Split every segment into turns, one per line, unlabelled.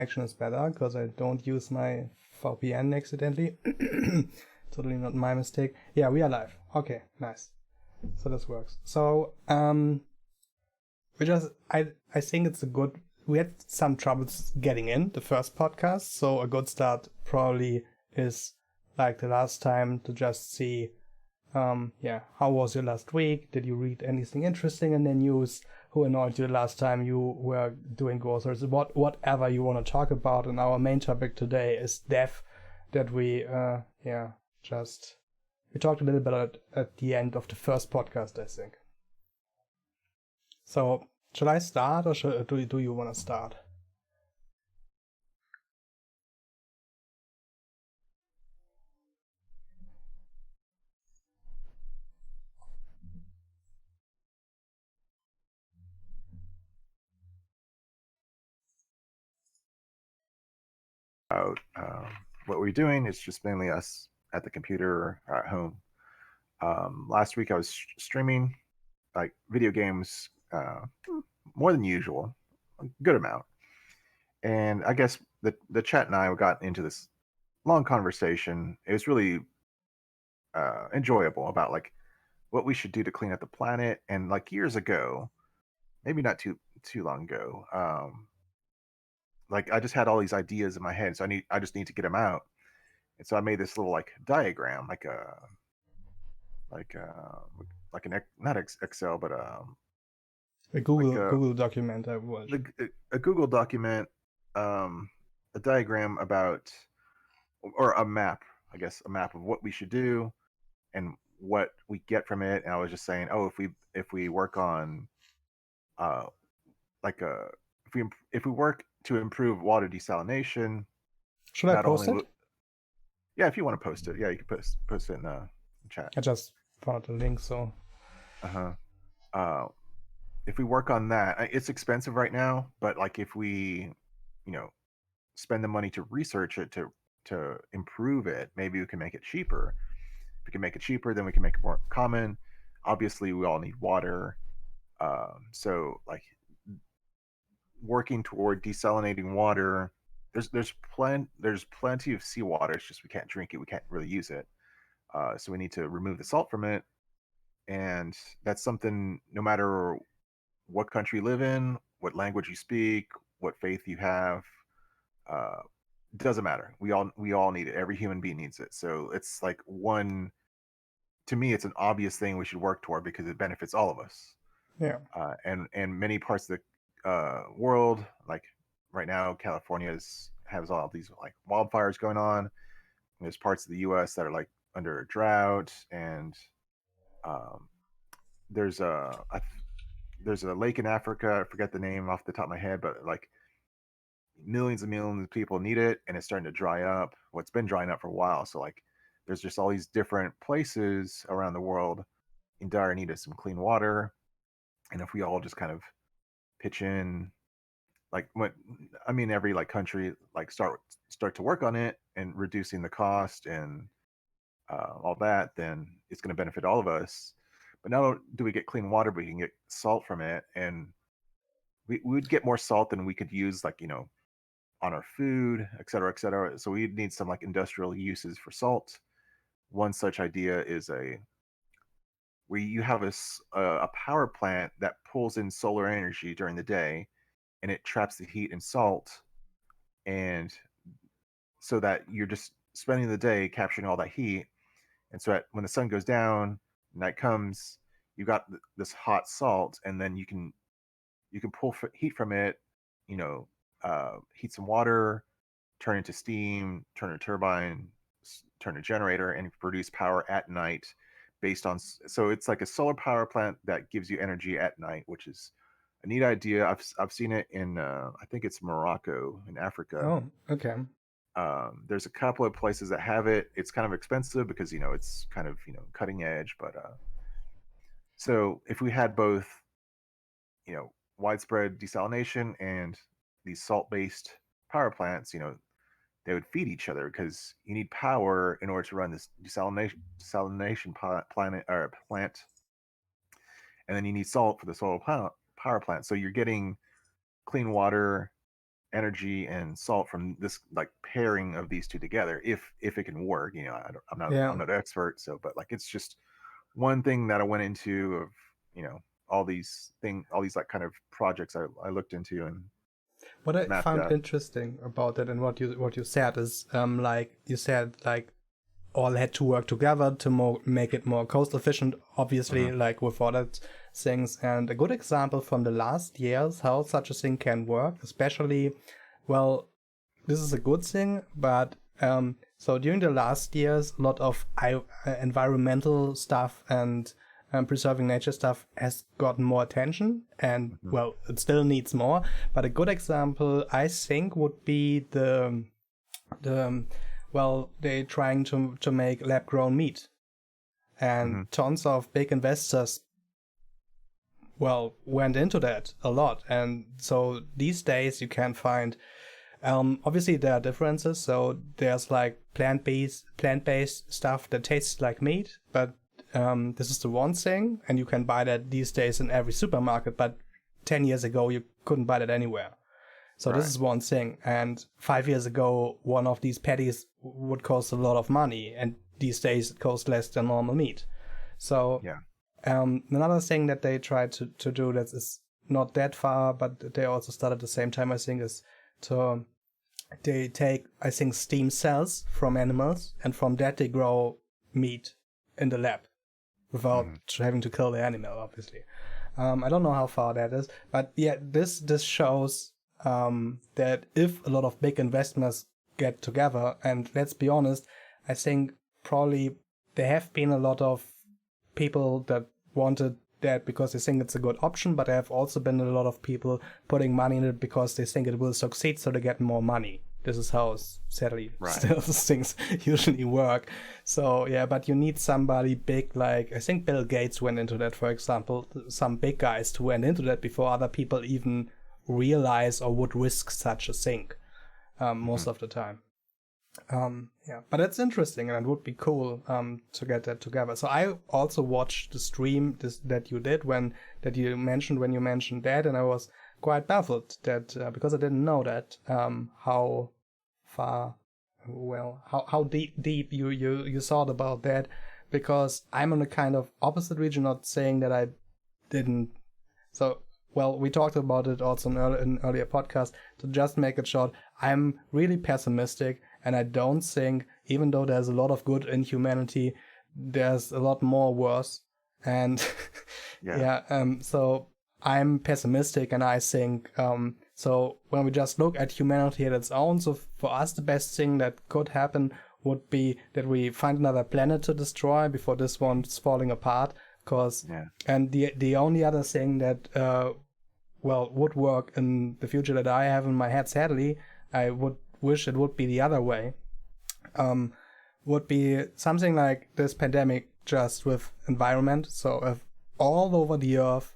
connection is better because I don't use my VPN accidentally. Totally not my mistake. Yeah, we are live. Okay, nice. So this works. So we just I think it's a good. We had some troubles getting in the first podcast, so a good start probably is like the last time to just see how was your last week? Did you read anything interesting in the news? Who annoyed you the last time you were doing groceries? Whatever you want to talk about. And our main topic today is death, that we just we talked a little bit at the end of the first podcast, I think. So shall I start, or do you want to start?
About what we're doing. It's just mainly us at the computer or at home. Last week I was streaming like video games more than usual, a good amount. And I guess the chat and I got into this long conversation. It was really enjoyable about like what we should do to clean up the planet. And like years ago, maybe not too long ago, like I just had all these ideas in my head, so I just need to get them out. And so I made this little like diagram, like like an not Excel, but
A
like
Google document, I was.
a Google document, a diagram about or a map, I guess, a map of what we should do and what we get from it. And I was just saying, oh, if we work on uh like if we work to improve water desalination,
Should I
not
post
only
it?
yeah, if you want to post it, yeah, you can post it in the chat.
I just found the link, so.
Uh-huh. Uh if we work on that, it's expensive right now, but like if we, you know, spend the money to research it to improve it, maybe we can make it cheaper. If we can make it cheaper, then we can make it more common. Obviously, we all need water, so like working toward desalinating water. There's plenty of seawater. It's just we can't drink it. We can't really use it. So we need to remove the salt from it, and that's something no matter what country you live in, what language you speak, what faith you have, uh, doesn't matter. We all need it. Every human being needs it. So it's like one to me, it's an obvious thing we should work toward because it benefits all of us.
Yeah.
And many parts of the world, like right now, California has all these like wildfires going on. There's parts of the U.S. that are like under a drought, and um, there's there's a lake in Africa. I forget the name off the top of my head, but like millions and millions of people need it, and it's starting to dry up. Well, it's been drying up for a while, so like there's just all these different places around the world in dire need of some clean water. And if we all just kind of pitch in, like what I mean, every like country like start to work on it and reducing the cost and all that, then it's going to benefit all of us. But not only do we get clean water, but we can get salt from it, and we would get more salt than we could use, like on our food, et cetera, et cetera. So we need some like industrial uses for salt. One such idea is a where you have a power plant that pulls in solar energy during the day, and it traps the heat and salt, and so that you're just spending the day capturing all that heat, and so when the sun goes down, night comes, you got this hot salt, and then you can pull heat from it, you know, heat some water, turn into steam, turn a turbine, turn a generator, and produce power at night based on. So it's like a solar power plant that gives you energy at night, which is a neat idea. I've seen it in I think it's Morocco in Africa.
Oh, okay.
There's a couple of places that have it. It's kind of expensive because it's kind of cutting edge, but so if we had both widespread desalination and these salt-based power plants, they would feed each other because you need power in order to run this desalination plant, and then you need salt for the solar power plant. So you're getting clean water energy and salt from this like pairing of these two together, if it can work. I'm
Yeah.
not an expert, so but like it's just one thing that I went into of you know all these like kind of projects I looked into and
What I
mapped
found
out.
interesting about it and what you said is like you said like all had to work together to make it more cost efficient, obviously,
Mhm.
like with other things. And a good example from the last years how such a thing can work, especially, well, this is a good thing, but so during the last years, a lot of environmental stuff and preserving nature stuff has gotten more attention, and
Mhm.
well, it still needs more. But a good example, I think, would be the well, they're trying to make lab grown meat, and
Mhm.
tons of big investors well went into that a lot. And so these days you can find obviously there are differences. So there's like plant-based stuff that tastes like meat, but this is the one thing, and you can buy that these days in every supermarket. But 10 years ago, you couldn't buy that anywhere. So this
Right.
is one thing. And 5 years ago, one of these patties would cost a lot of money, and these days it costs less than normal meat. So
Yeah.
another thing that they try to do that is not that far, but they also start at the same time, I think, is to they take, I think, stem cells from animals, and from that they grow meat in the lab without
Mhm.
having to kill the animal, obviously. I don't know how far that is, but yeah, this shows that if a lot of big investors get together, and let's be honest, I think probably there have been a lot of people that wanted that because they think it's a good option, but there have also been a lot of people putting money in it because they think it will succeed, so they get more money. This is how sadly
Right.
still things usually work. So yeah, but you need somebody big, like I think Bill Gates went into that, for example, some big guys who went into that before other people even realize or would risk such a thing most
Mhm.
of the time. Yeah, but it's interesting and it would be cool to get that together. So I also watched the stream that you did that you mentioned when you mentioned that, and I was quite baffled that because I didn't know that how far, well, how deep you thought about that, because I'm on a kind of opposite region. Not saying that I didn't. So, well, we talked about it also in earlier podcast. To just make it short, I'm really pessimistic, and I don't think, even though there's a lot of good in humanity, there's a lot more worse. And
Yeah.
yeah, so I'm pessimistic, and I think so when we just look at humanity at its own, so for us, the best thing that could happen would be that we find another planet to destroy before this one's falling apart. Cause
Yeah.
and the only other thing that well would work in the future that I have in my head, sadly, I would wish it would be the other way. Um, would be something like this pandemic, just with environment. So if all over the earth,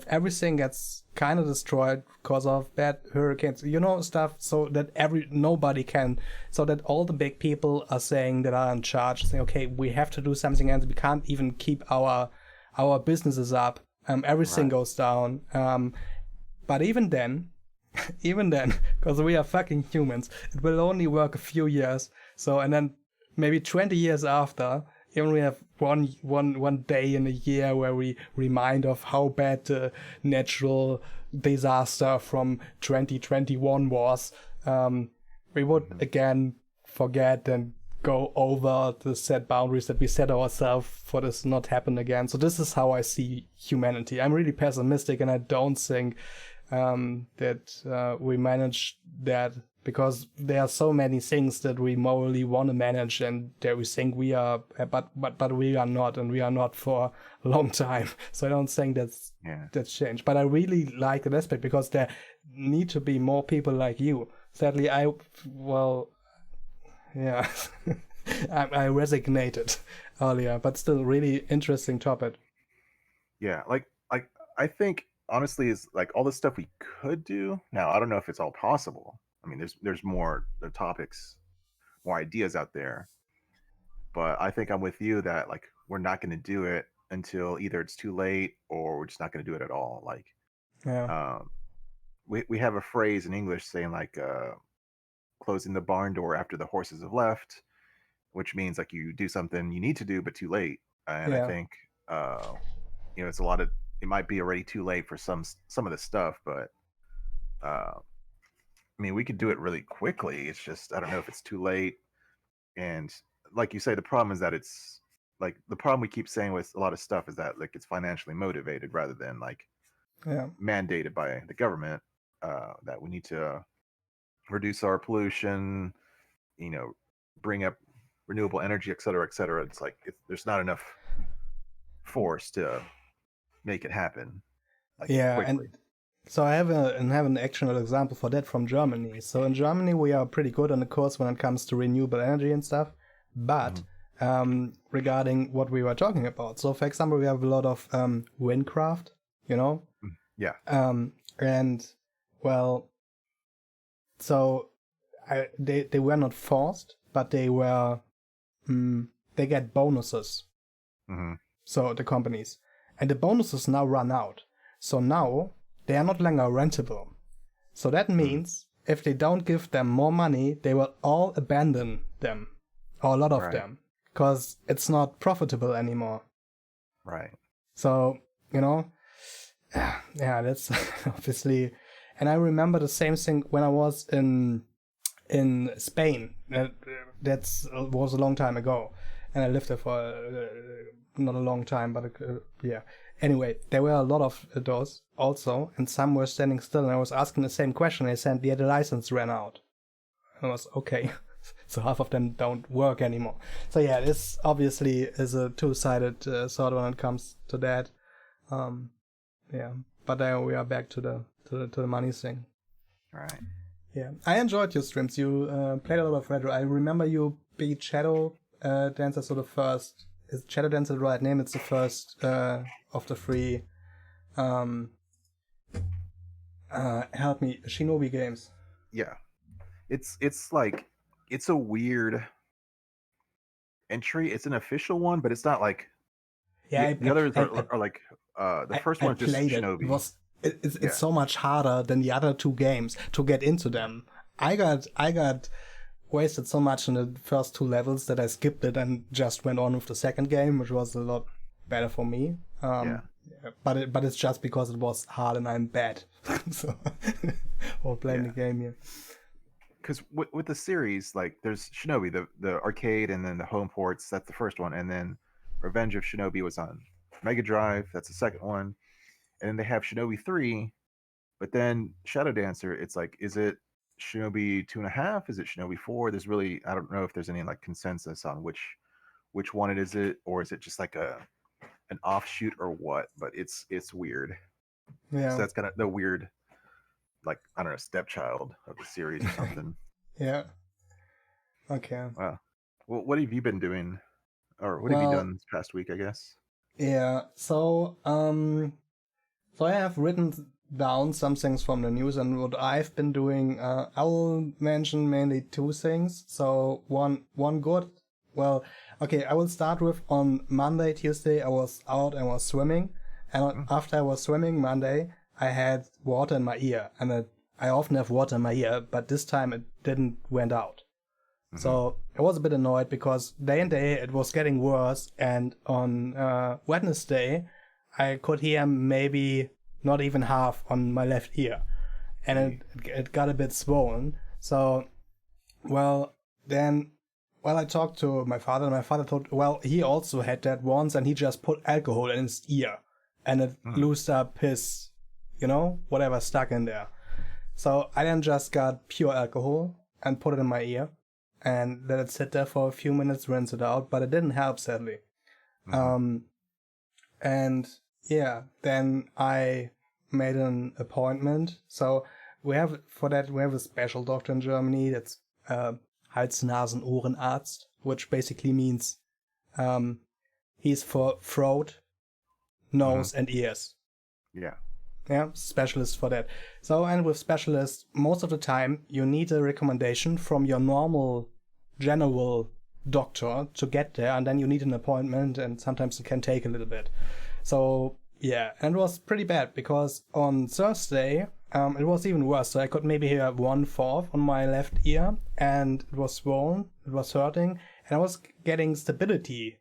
everything gets kind of destroyed because of bad hurricanes, stuff. So that nobody can, so that all the big people are saying that are in charge, saying, okay, we have to do something, and we can't even keep our businesses up. Everything
Right.
goes down. But even then, even then, because we are fucking humans, it will only work a few years. So, and then maybe 20 years after, even we have one day in a year where we remind of how bad the natural disaster from 2021 was, we would
Mhm.
again forget and go over the set boundaries that we set ourselves for this not happen again. So this is how I see humanity. I'm really pessimistic, and I don't think that we manage that, because there are so many things that we morally want to manage and that we think we are, but we are not, and we are not for a long time. So I don't think
Yeah.
that's changed. But I really like that aspect, because there need to be more people like you. Sadly, well, yeah, I resignated earlier, but still really interesting topic.
Yeah. Like I think honestly is like all the stuff we could do. Now I don't know if it's all possible. I mean, there's more topics, more ideas out there, but I think I'm with you that like we're not going to do it until either it's too late or we're just not going to do it at all. Like,
Yeah.
um, we have a phrase in English saying like closing the barn door after the horses have left, which means like you do something you need to do but too late. And I
Yeah.
think it's a lot of it might be already too late for some of the stuff, but I mean we could do it really quickly. It's just I don't know if it's too late. And like you say, the problem is that it's like the problem we keep saying with a lot of stuff is that like it's financially motivated rather than like
Yeah.
mandated by the government, that we need to reduce our pollution, you know, bring up renewable energy, et cetera, et cetera. It's like there's not enough force to make it happen like
Yeah,
quickly.
and so I have an actual example for that from Germany. So in Germany, we are pretty good on the course when it comes to renewable energy and stuff. But regarding what we were talking about, so for example, we have a lot of windcraft, you know,
Yeah.
and well, so they were not forced, but they were they get bonuses.
Hmm.
So the companies, and the bonuses now run out. So now they are not longer rentable. So that means if they don't give them more money, they will all abandon them, or a lot of
Right.
them, because it's not profitable anymore.
Right.
So, yeah, that's obviously. And I remember the same thing when I was in Spain. That was a long time ago, and I lived there for not a long time, but yeah. Anyway, there were a lot of those also, and some were standing still, and I was asking the same question. They said, yeah, the license ran out. I was, okay. So half of them don't work anymore. So yeah, this obviously is a two-sided sword when it comes to that. Yeah, but then we are back to the money thing.
Right.
Yeah, I enjoyed your streams. You played a lot of retro. I remember you beat Shadow Dancer. So the first is Shadow Dancer the right name? It's the first of the three. Help me, Shinobi games.
Yeah. It's like it's a weird entry. It's an official one, but it's not like
Yeah,
the others are like the first
I
one's just
played it.
Shinobi.
It's so much harder than the other two games to get into them. I got wasted so much in the first two levels that I skipped it and just went on with the second game, which was a lot better for me. But it's just because it was hard and I'm bad. So or playing the game here.
Because with the series, like there's Shinobi, the arcade, and then the home ports. That's the first one, and then Revenge of Shinobi was on Mega Drive. That's the second one, and then they have Shinobi 3. But then Shadow Dancer, it's like, is it Shinobi 2.5? Is it Shinobi 4? There's really, I don't know if there's any like consensus on which one it is, or is it just like an offshoot or what? But it's weird.
Yeah.
So that's kind of the weird, like, I don't know, stepchild of the series or something.
Yeah. Okay.
Wow. Well, what have you been doing, or what have you done this past week? I guess.
Yeah. So so I have written down some things from the news and what I've been doing. I will mention mainly two things. So one good. Well, okay. I will start with on Monday, Tuesday. I was out and was swimming, and after I was swimming Monday, I had water in my ear, and I often have water in my ear, but this time it didn't went out. So I was a bit annoyed because day and day it was getting worse, and on Wednesday I could hear maybe not even half on my left ear, and it got a bit swollen. So, I talked to my father, and my father told, he also had that once, and he just put alcohol in his ear, and it loosed up his, whatever stuck in there. So I then just got pure alcohol and put it in my ear and let it sit there for a few minutes, rinse it out, but it didn't help, sadly. And yeah, then I made an appointment. So we have a special doctor in Germany that's Hals-Nasen-Ohrenarzt, which basically means he's for throat, nose, and ears.
Yeah.
Yeah, specialist for that. So, and with specialists, most of the time, you need a recommendation from your normal general doctor to get there, and then you need an appointment, and sometimes it can take a little bit. So, yeah, and it was pretty bad, because on Thursday, it was even worse. So I could maybe hear 1/4 on my left ear, and it was swollen, it was hurting, and I was getting stability.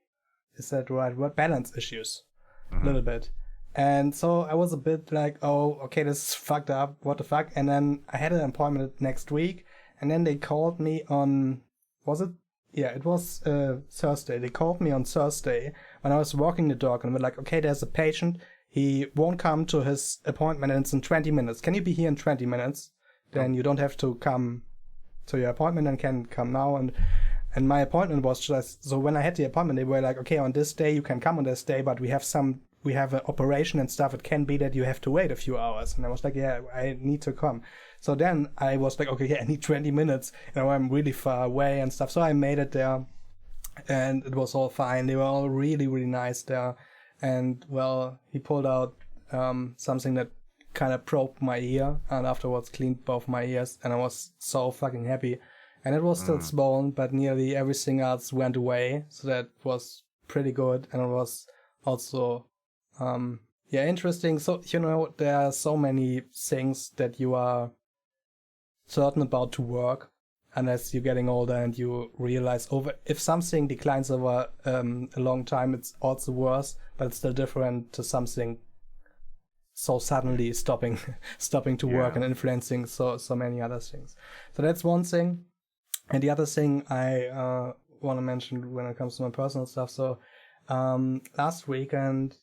Is that right? What balance issues? A little bit. And so I was a bit like, oh, okay, this is fucked up. What the fuck? And then I had an appointment next week, and then they called me on, was it? Yeah, it was Thursday. They called me on Thursday when I was walking the dog, and were like, okay, there's a patient. He won't come to his appointment, and it's in 20 minutes. Can you be here in 20 minutes? Then you don't have to come to your appointment and can come now. And my appointment was just, so when I had the appointment, they were like, okay, on this day you can come on this day, but we have an operation and stuff. It can be that you have to wait a few hours. And I was like, yeah, I need to come. So then I was like, okay, yeah, I need 20 minutes. I'm really far away and stuff. So I made it there, and it was all fine. They were all really, really nice there. And well, he pulled out something that kind of probed my ear, and afterwards cleaned both my ears, and I was so fucking happy. And it was still swollen, but nearly everything else went away, so that was pretty good. And it was also interesting. So there are so many things that you are certain about to work, unless you're getting older and you realize if something declines over a long time, it's also worse, but it's still different to something so suddenly stopping to work and influencing so many other things. So that's one thing. And the other thing I want to mention when it comes to my personal stuff. So last weekend,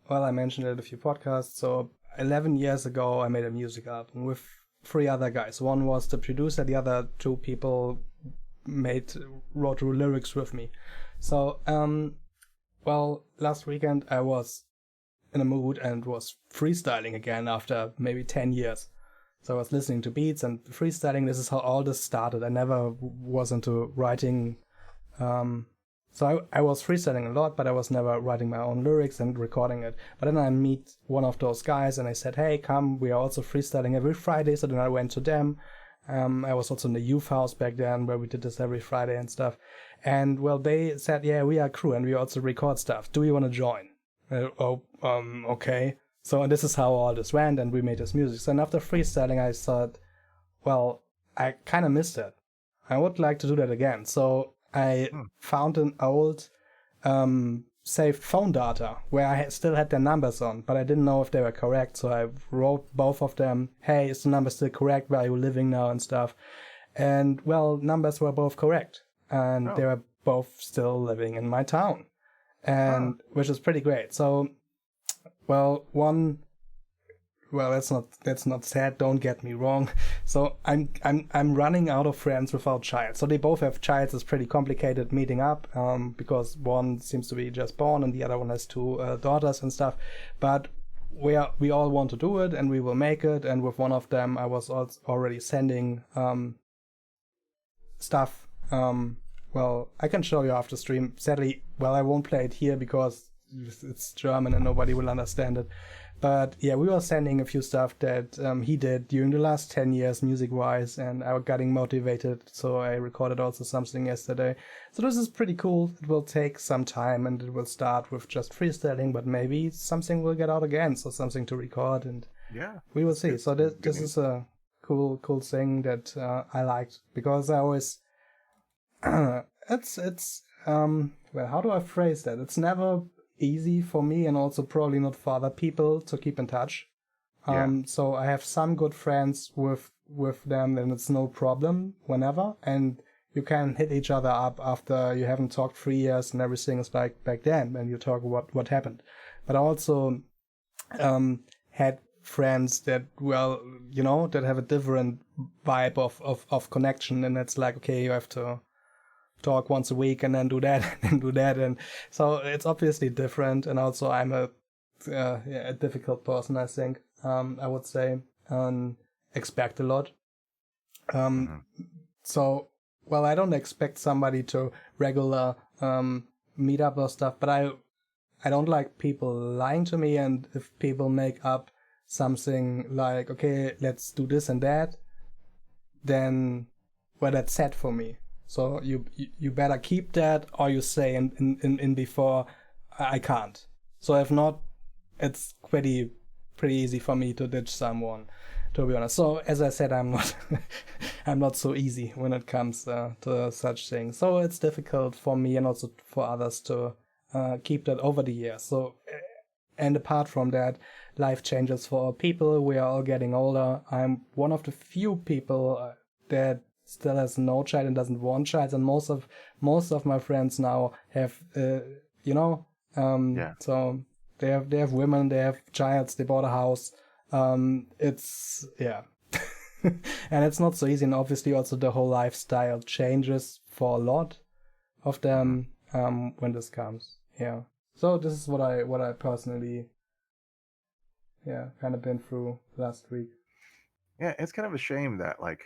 well, I mentioned it in a few podcasts. So 11 years ago, I made a music album with 3 other guys. One was the producer, the other 2 people wrote lyrics with me. So, last weekend I was in a mood and was freestyling again after maybe 10 years. So I was listening to beats and freestyling. This is how all this started. I never was into writing. So I was freestyling a lot, but I was never writing my own lyrics and recording it. But then I meet one of those guys and I said, hey, come, we are also freestyling every Friday. So then I went to them. I was also in the youth house back then where we did this every Friday and stuff. And well, they said, yeah, we are a crew and we also record stuff. Do you want to join? Okay. So this is how all this went, and we made this music. So after freestyling, I thought, well, I kind of missed it. I would like to do that again. So I found an old saved phone data where I still had their numbers on, but I didn't know if they were correct. So I wrote both of them, hey, is the number still correct? Where are you living now and stuff? And well, numbers were both correct. And they were both still living in my town, and which is pretty great. So, well, that's not sad. Don't get me wrong. So I'm running out of friends without child. So they both have child. It's pretty complicated meeting up because one seems to be just born and the other one has 2 daughters and stuff. But we all want to do it and we will make it. And with one of them, I was already sending stuff. Well, I can show you after stream. Sadly, well, I won't play it here because it's German and nobody will understand it. But yeah, we were sending a few stuff that he did during the last 10 years music-wise, and I was getting motivated, so I recorded also something yesterday. So this is pretty cool. It will take some time, and it will start with just freestyling, but maybe something will get out again, so something to record, and we will see. So this is a cool thing that I liked, because I always... it's well, how do I phrase that? It's never easy for me, and also probably not for other people, to keep in touch. So I have some good friends with them, and it's no problem whenever, and you can hit each other up after you haven't talked 3 years and everything is like back then, and you talk what happened. But I also had friends that, well, that have a different vibe of connection, and it's like, okay, you have to talk once a week and then do that and do that, and so it's obviously different. And also I'm a difficult person, I think. I would say expect a lot. So well, I don't expect somebody to regular meet up or stuff, but I don't like people lying to me. And if people make up something like, okay, let's do this and that, then well, that's set for me. So you better keep that, or you say in before, I can't. So if not, it's pretty easy for me to ditch someone. to be honest. So as I said, I'm not I'm not so easy when it comes to such things. So it's difficult for me and also for others to keep that over the years. So and apart from that, life changes for people. We are all getting older. I'm one of the few people that still has no child and doesn't want child, and most of my friends now have so they have women, they have childs, they bought a house. It's yeah. And it's not so easy, and obviously also the whole lifestyle changes for a lot of them when this comes. Yeah. So this is what I personally kind of been through last week.
Yeah, it's kind of a shame that like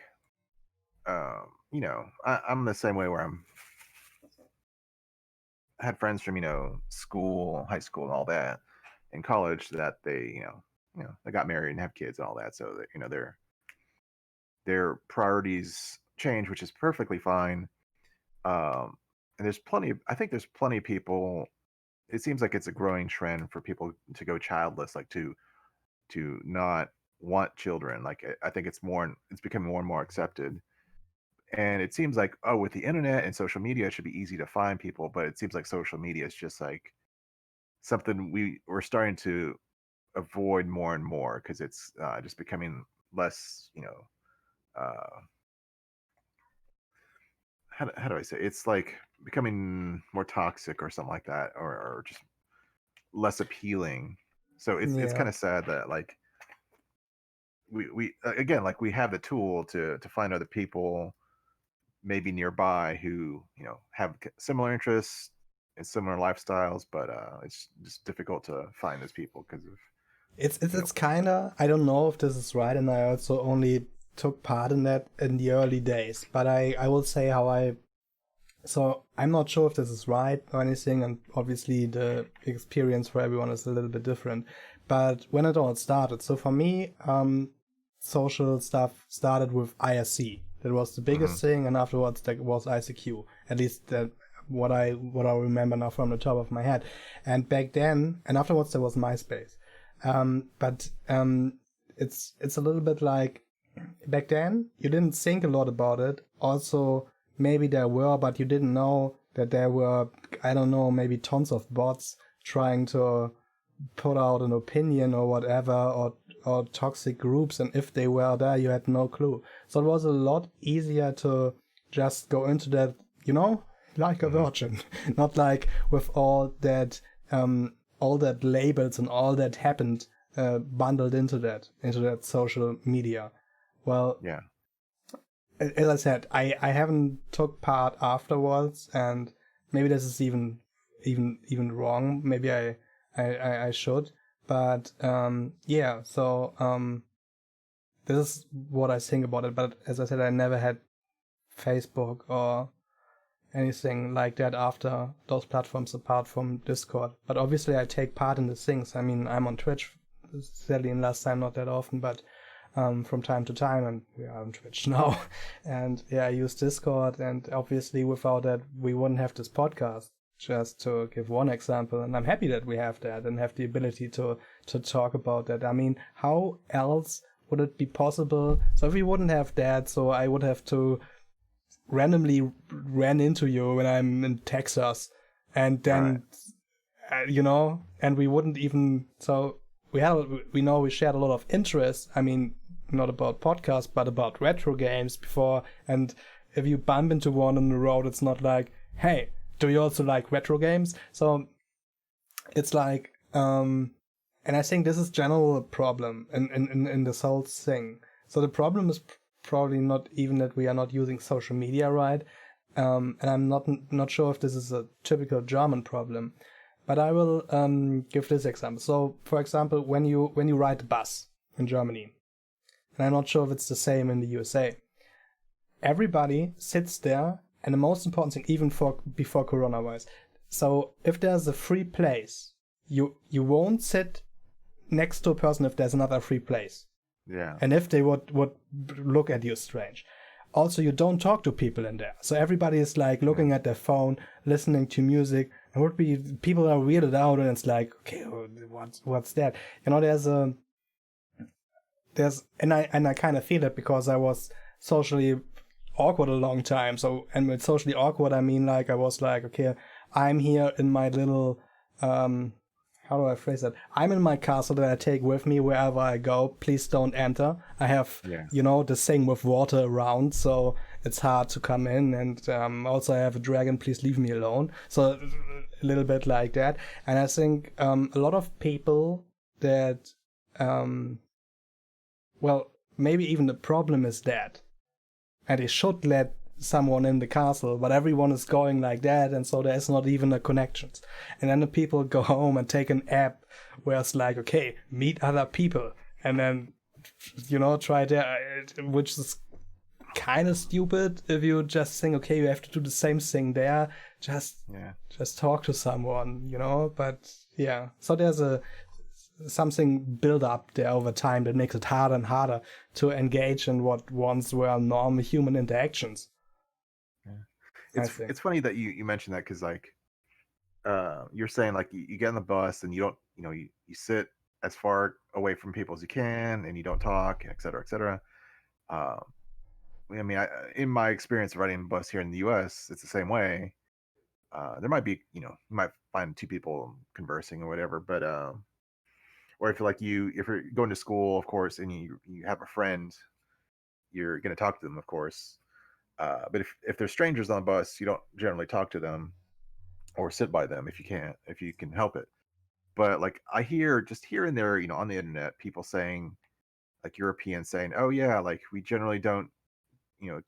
I'm the same way where I had friends from, school, high school and all that, in college that they, they got married and have kids and all that. So that, their priorities change, which is perfectly fine. And I think there's plenty of people. It seems like it's a growing trend for people to go childless, like to not want children. Like I think it's becoming more and more accepted. And it seems like, oh, with the internet and social media, it should be easy to find people. But it seems like social media is just like something we're starting to avoid more and more because it's just becoming less, uh, how do I say? It's like becoming more toxic or something like that, or just less appealing. So it's
Yeah.
kind of sad that like we again, like we have the tool to find other people maybe nearby who have similar interests and similar lifestyles, but it's just difficult to find those people because of
It's kind of, I don't know if this is right, and I also only took part in that in the early days, but I will say so I'm not sure if this is right or anything, and obviously the experience for everyone is a little bit different. But when it all started, so for me, social stuff started with IRC. That was the biggest thing, and afterwards there was ICQ. At least that what I remember now from the top of my head. And back then, and afterwards there was MySpace. But it's a little bit like back then you didn't think a lot about it. Also, maybe there were, but you didn't know that there were, I don't know, maybe tons of bots trying to put out an opinion or whatever, or toxic groups, and if they were there, you had no clue. So it was a lot easier to just go into that, like a virgin, not like with all that labels and all that happened bundled into that social media. Well,
yeah.
As I said, I haven't took part afterwards, and maybe this is even wrong. Maybe I should, but So this is what I think about it. But as I said, I never had Facebook or anything like that after those platforms, apart from Discord. But obviously, I take part in the things. I mean, I'm on Twitch, sadly, in last time not that often, but from time to time, and we are on Twitch now. And I use Discord, and obviously without that we wouldn't have this podcast, just to give one example. And I'm happy that we have that and have the ability to talk about that. I mean, how else would it be possible? So if we wouldn't have that, so I would have to randomly ran into you when I'm in Texas, and then and we wouldn't even, so we shared a lot of interests. I mean, not about podcasts, but about retro games before. And if you bump into one on the road, it's not like, hey, do you also like retro games? So it's like, and I think this is general problem in this whole thing. So the problem is probably not even that we are not using social media right. And I'm not sure if this is a typical German problem, but I will give this example. So, for example, when you ride a bus in Germany, and I'm not sure if it's the same in the USA, everybody sits there, and the most important thing, even before coronavirus, so if there's a free place, you won't sit next to a person if there's another free place.
Yeah.
And if they would look at you strange. Also, you don't talk to people in there. So everybody is like looking at their phone, listening to music. And people are weirded out, and it's like, okay, what's that? There's I kind of feel it because I was socially awkward a long time. So, and with socially awkward, I mean like I was like, okay, I'm here in my little how do I phrase that? I'm in my castle that I take with me wherever I go. Please don't enter. I have,
Yeah.
the thing with water around, so it's hard to come in. And also, I have a dragon. Please leave me alone. So a little bit like that. And I think a lot of people that, well, maybe even the problem is that, and they should let someone in the castle, but everyone is going like that, and so there's not even a connections. And then the people go home and take an app where it's like, okay, meet other people, and then try there, which is kind of stupid if you just think, okay, you have to do the same thing there, just talk to someone, But yeah, so there's something build up there over time that makes it harder and harder to engage in what once were normal human interactions.
Yeah. It's funny that you mentioned that, because like you're saying like you get on the bus and you don't you sit as far away from people as you can, and you don't talk, et cetera, et cetera. I mean, in my experience riding a bus here in the U.S., it's the same way. There might be, you might find two people conversing or whatever, but or if like if you're going to school, of course, and you have a friend, you're going to talk to them, of course. But if there's strangers on the bus, you don't generally talk to them or sit by them if you can help it. But like I hear just here and there, on the internet, people saying, like Europeans saying, "Oh yeah, like we generally don't,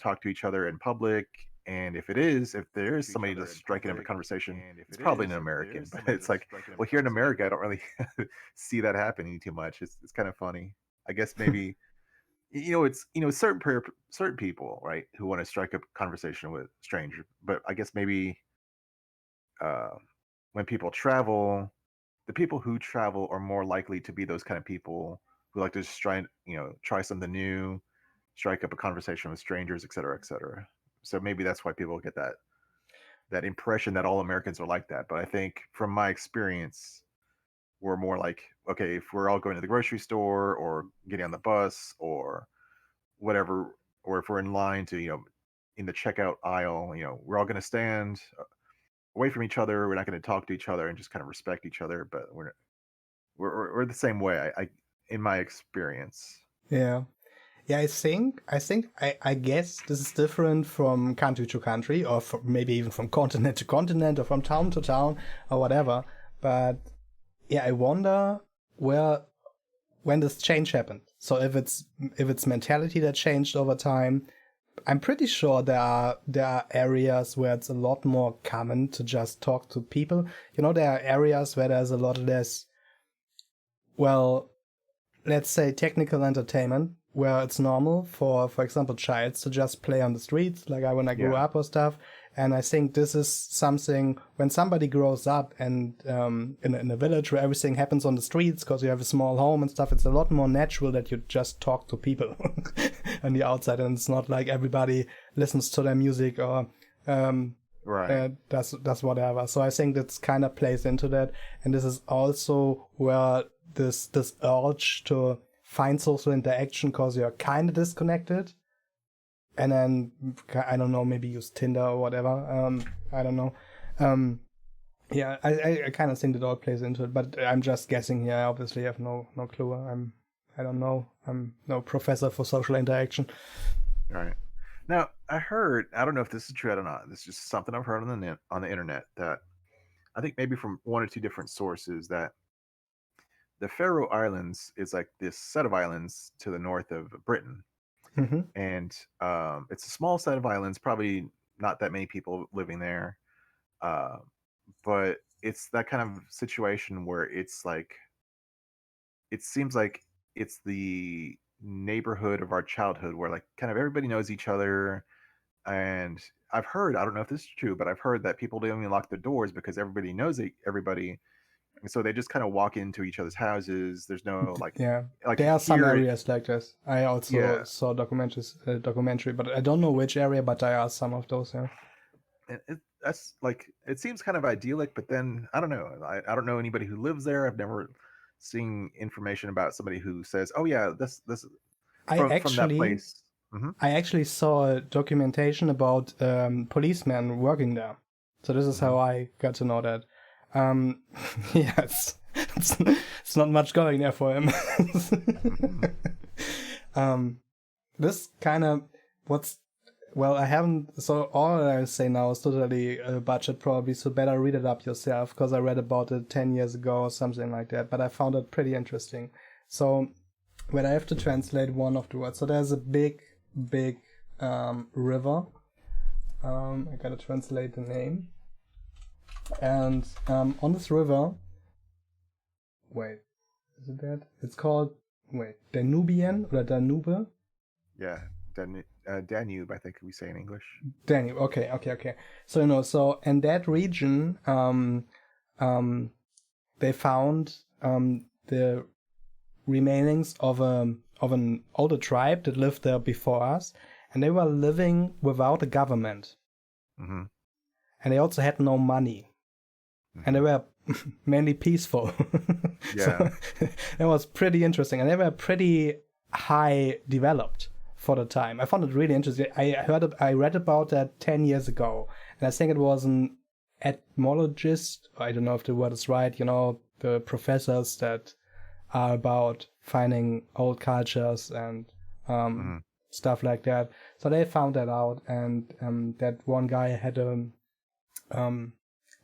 talk to each other in public." And if there is somebody just striking up a conversation, it's probably an American. But it's like, well, here in America, I don't really see that happening too much. It's kind of funny. I guess maybe it's certain people, right, who want to strike up conversation with strangers. But I guess maybe uh, when people travel, the people who travel are more likely to be those kind of people who like to just try something new, strike up a conversation with strangers, et cetera, et cetera. So maybe that's why people get that impression that all Americans are like that. But I think from my experience, we're more like, okay, if we're all going to the grocery store or getting on the bus or whatever, or if we're in line to, in the checkout aisle, we're all going to stand away from each other. We're not going to talk to each other and just kind of respect each other. But we're the same way. I in my experience.
Yeah. Yeah, I guess this is different from country to country, or maybe even from continent to continent, or from town to town, or whatever. But yeah, I wonder when this change happened. So if it's mentality that changed over time, I'm pretty sure there are areas where it's a lot more common to just talk to people. There are areas where there's a lot less, well, let's say technical entertainment, where it's normal for example, childs to just play on the streets, like when I grew up or stuff. And I think this is something when somebody grows up and in a village where everything happens on the streets because you have a small home and stuff, it's a lot more natural that you just talk to people on the outside, and it's not like everybody listens to their music or does whatever. So I think that's kind of plays into that, and this is also where this urge to find social interaction because you're kind of disconnected, and then I don't know, maybe use Tinder or whatever. I don't know. Yeah, I kind of think that all plays into it, but I'm just guessing here. I obviously have no clue. I don't know. I'm no professor for social interaction.
Right. Now I don't know if this is true. I don't know. This is just something I've heard on the internet, that I think maybe from one or two different sources, that the Faroe Islands is like this set of islands to the north of Britain.
Mm-hmm.
And it's a small set of islands, probably not that many people living there, but it's that kind of situation where it's like, it seems like it's the neighborhood of our childhood, where like kind of everybody knows each other. And I've heard, I don't know if this is true, but I've heard that people don't even lock their doors because everybody knows everybody, and so they just kind of walk into each other's houses. There's no like
there are some areas like this. I also saw documentary, but I don't know which area, but there are some of those. Yeah,
and that's like, it seems kind of idyllic, but then I don't know. I don't know anybody who lives there. I've never seeing information about somebody who says, "Oh yeah, this
I
from that
actually
place." Hmm.
I actually saw a documentation about policemen working there. So this is
Hmm.
how I got to know that. Um, yes, it's not much going there for him.
Hmm.
um, this kind of what's well, I haven't. So all I say now is totally budget probably. So better read it up yourself because I read about it 10 years ago or something like that. But I found it pretty interesting. So when I have to translate one of the words, so there's a big river. I gotta translate the name. And on this river, wait, is it that? It's called Danubian or Danube.
Yeah, Danube, I think we say in English.
Danube. Okay. So so in that region, they found the remainings of an older tribe that lived there before us, and they were living without a government,
Hmm.
and they also had no money, and they were mainly peaceful.
Yeah.
So it was pretty interesting, and they were pretty high developed for the time. I found it really interesting. I read about that 10 years ago, and I think it was an etymologist. I don't know if the word is right. The professors that are about finding old cultures and
Hmm.
stuff like that. So they found that out, and that one guy had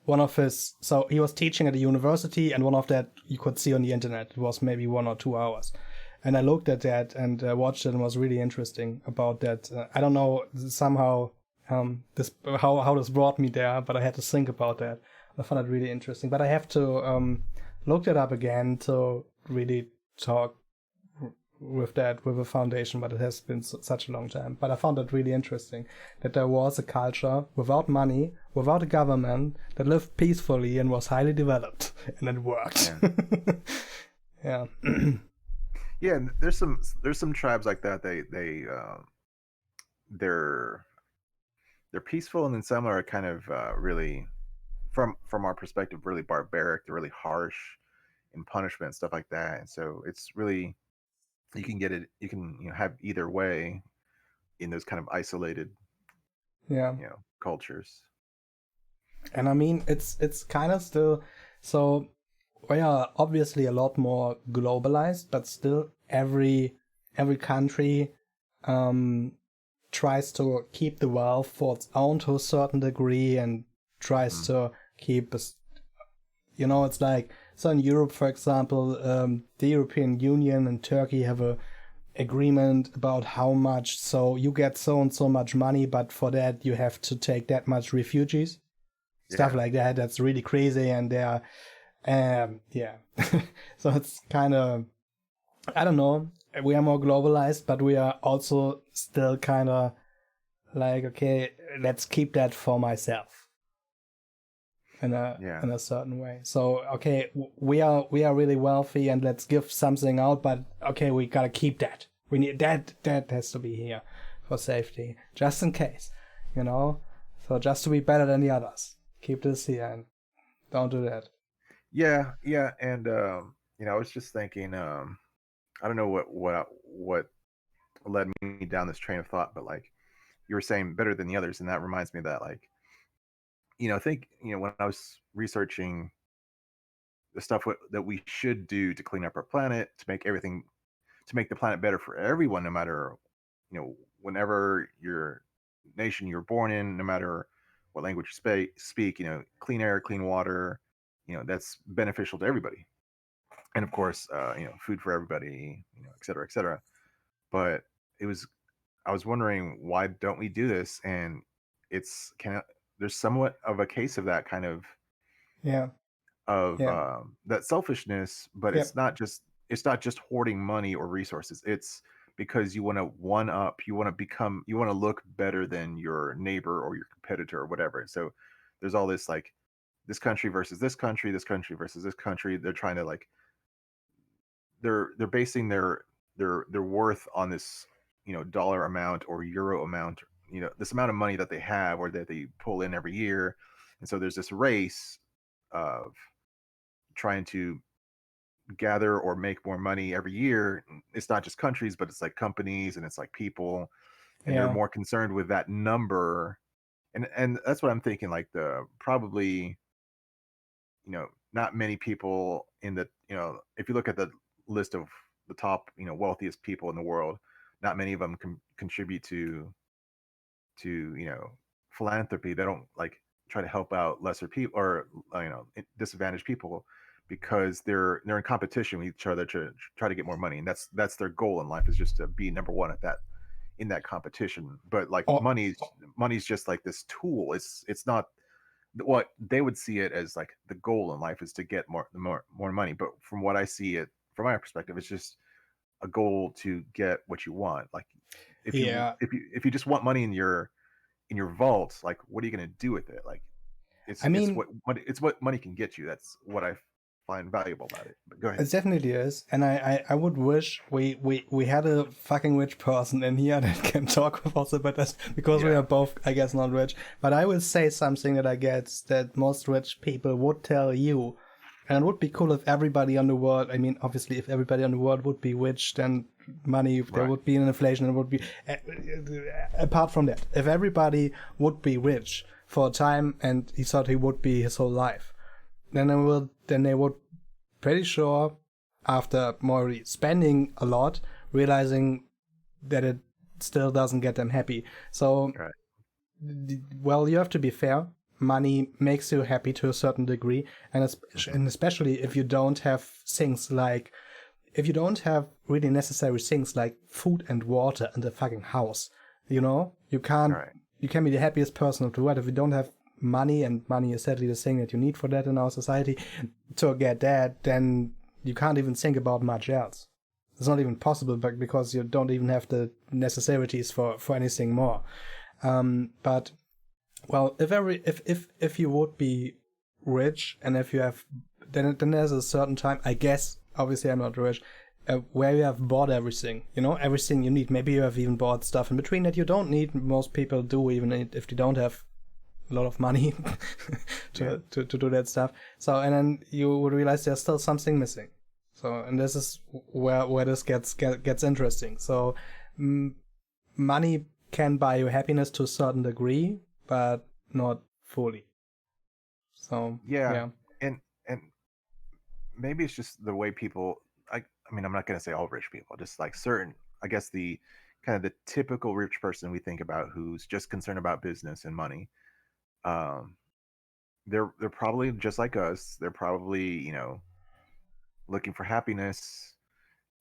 one of his. So he was teaching at a university, and one of that you could see on the internet. It was maybe 1 or 2 hours, and I looked at that and watched it, and was really interesting about that. I don't know somehow this how this brought me there, but I had to think about that. I found it really interesting, but I have to look it up again to really talk with a foundation, but it has been such a long time. But I found it really interesting that there was a culture without money, without a government, that lived peacefully and was highly developed, and it worked.
Yeah.
Yeah.
Yeah, and there's some tribes like that. They're they're peaceful, and then some are kind of really from our perspective really barbaric. They're really harsh in punishment and stuff like that. And so it's really, you can get it, you can have either way in those kind of isolated
Yeah.
cultures.
And I mean, it's kind of still so we are obviously a lot more globalized, but still every country tries to keep the wealth for its own to a certain degree and tries
Mm.
to keep it's like, so in Europe, for example, the European Union and Turkey have a agreement about how much, so you get so and so much money, but for that you have to take that much refugees, stuff
Yeah.
like that. That's really crazy, and they're yeah. So it's kind of, I don't know, we are more globalized, but we are also still kind of like, okay, let's keep that for myself in
Yeah.
a certain way. So okay, we are really wealthy, and let's give something out, but okay, we gotta keep that. We need that has to be here for safety, just in case, So just to be better than the others, keep this here and don't do that.
Yeah, and I was just thinking, I don't know what led me down this train of thought, but like you were saying, better than the others, and that reminds me of that, like, I think, when I was researching the stuff that we should do to clean up our planet, to make the planet better for everyone, no matter, whenever your nation you're born in, no matter what language you speak, clean air, clean water, that's beneficial to everybody. And of course, food for everybody, et cetera, et cetera. But it was, I was wondering, why don't we do this? And it's there's somewhat of a case of that kind of
Yeah, yeah,
that selfishness, but
yeah,
it's not just hoarding money or resources. It's because you want to one up, you want to look better than your neighbor or your competitor or whatever. And so there's all this, like, this country versus this country, this country versus this country. They're trying to, like, they're basing their worth on this, dollar amount or euro amount, this amount of money that they have or that they pull in every year. And so there's this race of trying to gather or make more money every year, it's not just countries, but it's like companies and it's like people, and they're
Yeah.
more concerned with that number. And that's what I'm thinking. Like the probably, not many people in the, if you look at the list of the top, wealthiest people in the world, not many of them contribute to philanthropy. They don't like try to help out lesser people or disadvantaged people, because they're in competition with each other to try to get more money, and that's their goal in life, is just to be number one at that, in that competition. But like
Oh,
money's just like this tool. It's not what they would see it as. Like the goal in life is to get more money, but from what I see it from my perspective, it's just a goal to get what you want. Like
yeah.
if you just want money in your vault, like what are you going to do with it? Like
I mean,
it's what money can get you. That's what I find valuable about it. But go ahead.
it definitely is, and I would wish we had a fucking rich person in here that can talk with us about this, because we
Yeah.
are both, I guess, not rich. But I will say something that I guess that most rich people would tell you, and it would be cool if everybody on the world. I mean, obviously, if everybody on the world would be rich, then money, there
Right.
would be an inflation, and would be. Apart from that, if everybody would be rich for a time, and he thought he would be his whole life, then they would, pretty sure, after more spending a lot, realizing that it still doesn't get them happy. So,
Right.
well, you have to be fair. Money makes you happy to a certain degree, and especially if you don't have things like, if you don't have really necessary things like food and water and a fucking house, you can't.
Right.
You can be the happiest person of the world if you don't have money, and money is sadly the thing that you need for that in our society. To get that, then you can't even think about much else. It's not even possible, but because you don't even have the necessities for anything more. But well, if you would be rich, and if you have, then there's a certain time, I guess. Obviously, I'm not rich. Where you have bought everything, everything you need. Maybe you have even bought stuff in between that you don't need. Most people do, even if they don't have a lot of money to do that stuff. So, and then you would realize there's still something missing. So, and this is where this gets interesting. So, money can buy you happiness to a certain degree, but not fully. So,
Yeah. And maybe it's just the way people. I mean, I'm not going to say all rich people, just like certain. I guess the kind of the typical rich person we think about, who's just concerned about business and money. Um, they're probably just like us. They're probably looking for happiness,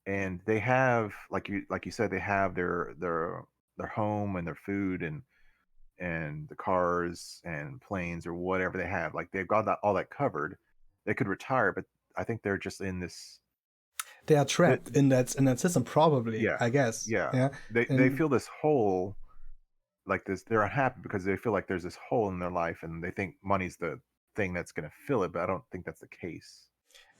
and they have, like you said, they have their home and their food and the cars and planes or whatever they have. Like they've got all that covered. They could retire, but I think they're just in this.
they are trapped in that system, probably.
Yeah,
I guess.
yeah.
Yeah.
They feel this hole, like this. They're unhappy because they feel like there's this hole in their life, and they think money's the thing that's going to fill it. But I don't think that's the case.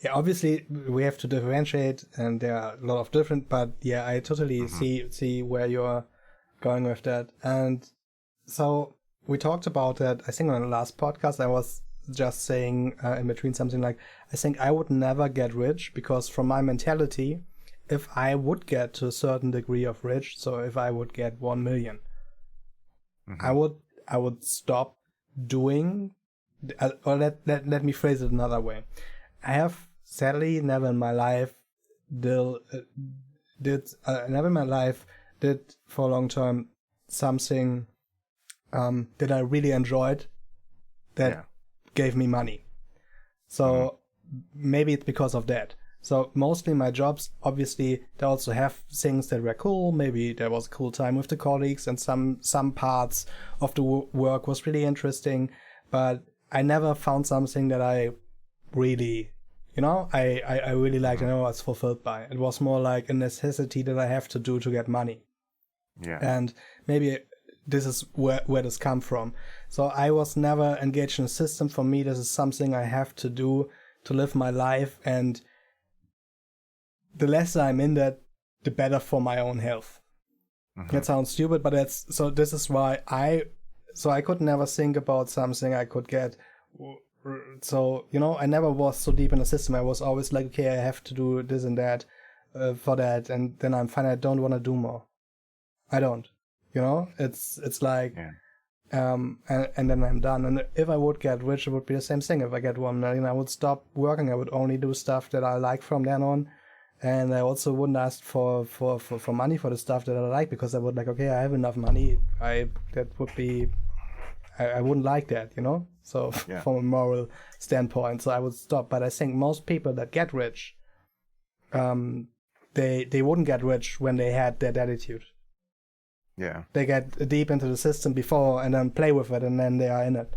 Yeah, obviously we have to differentiate, and there are a lot of different. But yeah, I totally see where you're going with that. And so we talked about that. I think on the last podcast, I was just saying in between something like, I think I would never get rich, because from my mentality, if I would get to a certain degree of rich, so if I would get 1 million, I would stop doing, or let me phrase it another way. I have sadly never in my life did for a long time something that I really enjoyed that gave me money. So maybe it's because of that. So mostly my jobs, obviously, they also have things that were cool. Maybe there was a cool time with the colleagues, and some parts of the work was really interesting. But I never found something that I really, I really liked, and I was fulfilled by. It was more like a necessity that I have to do to get money.
Yeah.
And maybe this is where this come from. So I was never engaged in a system. For me, this is something I have to do to live my life, and the less I'm in that, the better for my own health. That sounds stupid, but this is why I could never think about something I could get So, I never was so deep in the system. I was always like, okay, I have to do this and that for that, and then I'm fine. I don't want to do more. I don't. It's like,
Yeah.
and then I'm done. And if I would get rich, it would be the same thing. If I get 1 million, I would stop working. I would only do stuff that I like from then on. And I also wouldn't ask for money for the stuff that I like, because I would like, okay, I have enough money. That would be, I wouldn't like that, So
Yeah.
from a moral standpoint, so I would stop. But I think most people that get rich, they wouldn't get rich when they had that attitude.
Yeah.
They get deep into the system before and then play with it, and then they are in it.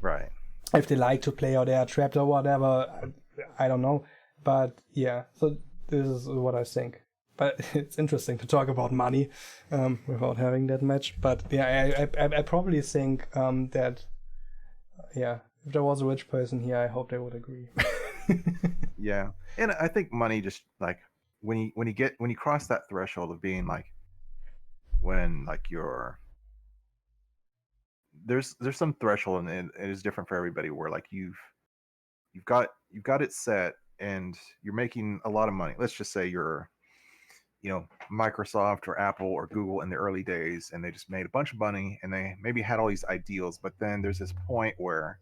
Right.
If they like to play or they are trapped or whatever, I don't know. But yeah, so this is what I think. But it's interesting to talk about money without having that much. But yeah, I probably think that, yeah, if there was a rich person here, I hope they would agree.
Yeah. And I think money just like when you cross that threshold of being like when like you're there's some threshold, and it is different for everybody, where like you've got it set and you're making a lot of money. Let's just say you're Microsoft or Apple or Google in the early days, and they just made a bunch of money and they maybe had all these ideals, but then there's this point where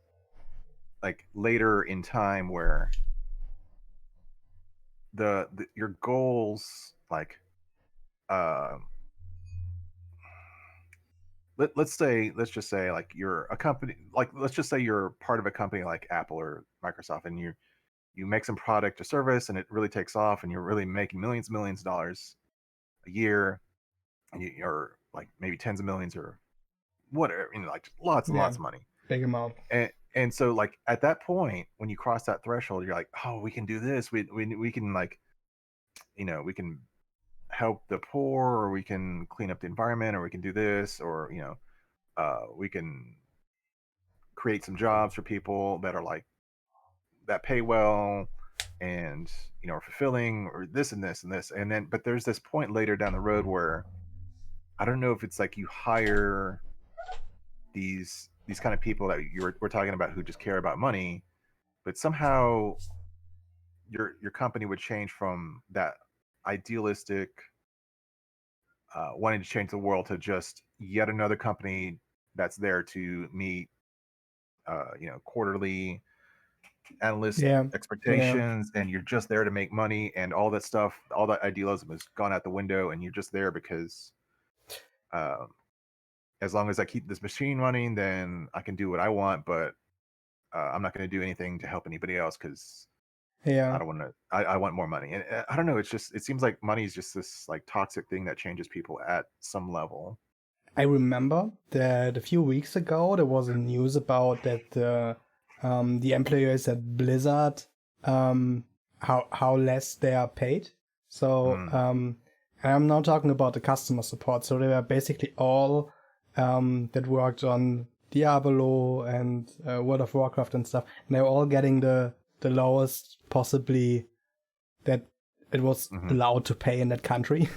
like later in time where the your goals like uh let's just say like you're a company, like let's just say you're part of a company like Apple or Microsoft, and you make some product or service and it really takes off and you're really making millions of dollars a year, and you're like maybe tens of millions or whatever, like lots and
Yeah,
lots of money.
big amount.
And so like at that point when you cross that threshold, you're like, oh, we can do this, we can like we can help the poor, or we can clean up the environment, or we can do this, or we can create some jobs for people that are like that pay well and are fulfilling, or this and this and this. And then but there's this point later down the road where I don't know if it's like you hire these kind of people that we're talking about who just care about money, but somehow your company would change from that idealistic wanting to change the world to just yet another company that's there to meet quarterly analyst
Yeah, yeah,
expectations, and you're just there to make money, and all that stuff, all that idealism has gone out the window, and you're just there because um, as long as I keep this machine running, then I can do what I want, but I'm not going to do anything to help anybody else because I
yeah.
don't want to. I want more money, and I don't know. It's just it seems like money is just this like toxic thing that changes people at some level.
I remember that a few weeks ago there was a news about that the employees at Blizzard, how less they are paid. So
Mm,
and I'm now talking about the customer support. So they were basically all that worked on Diablo and World of Warcraft and stuff, and they were all getting the lowest possibly that it was
hmm
allowed to pay in that country.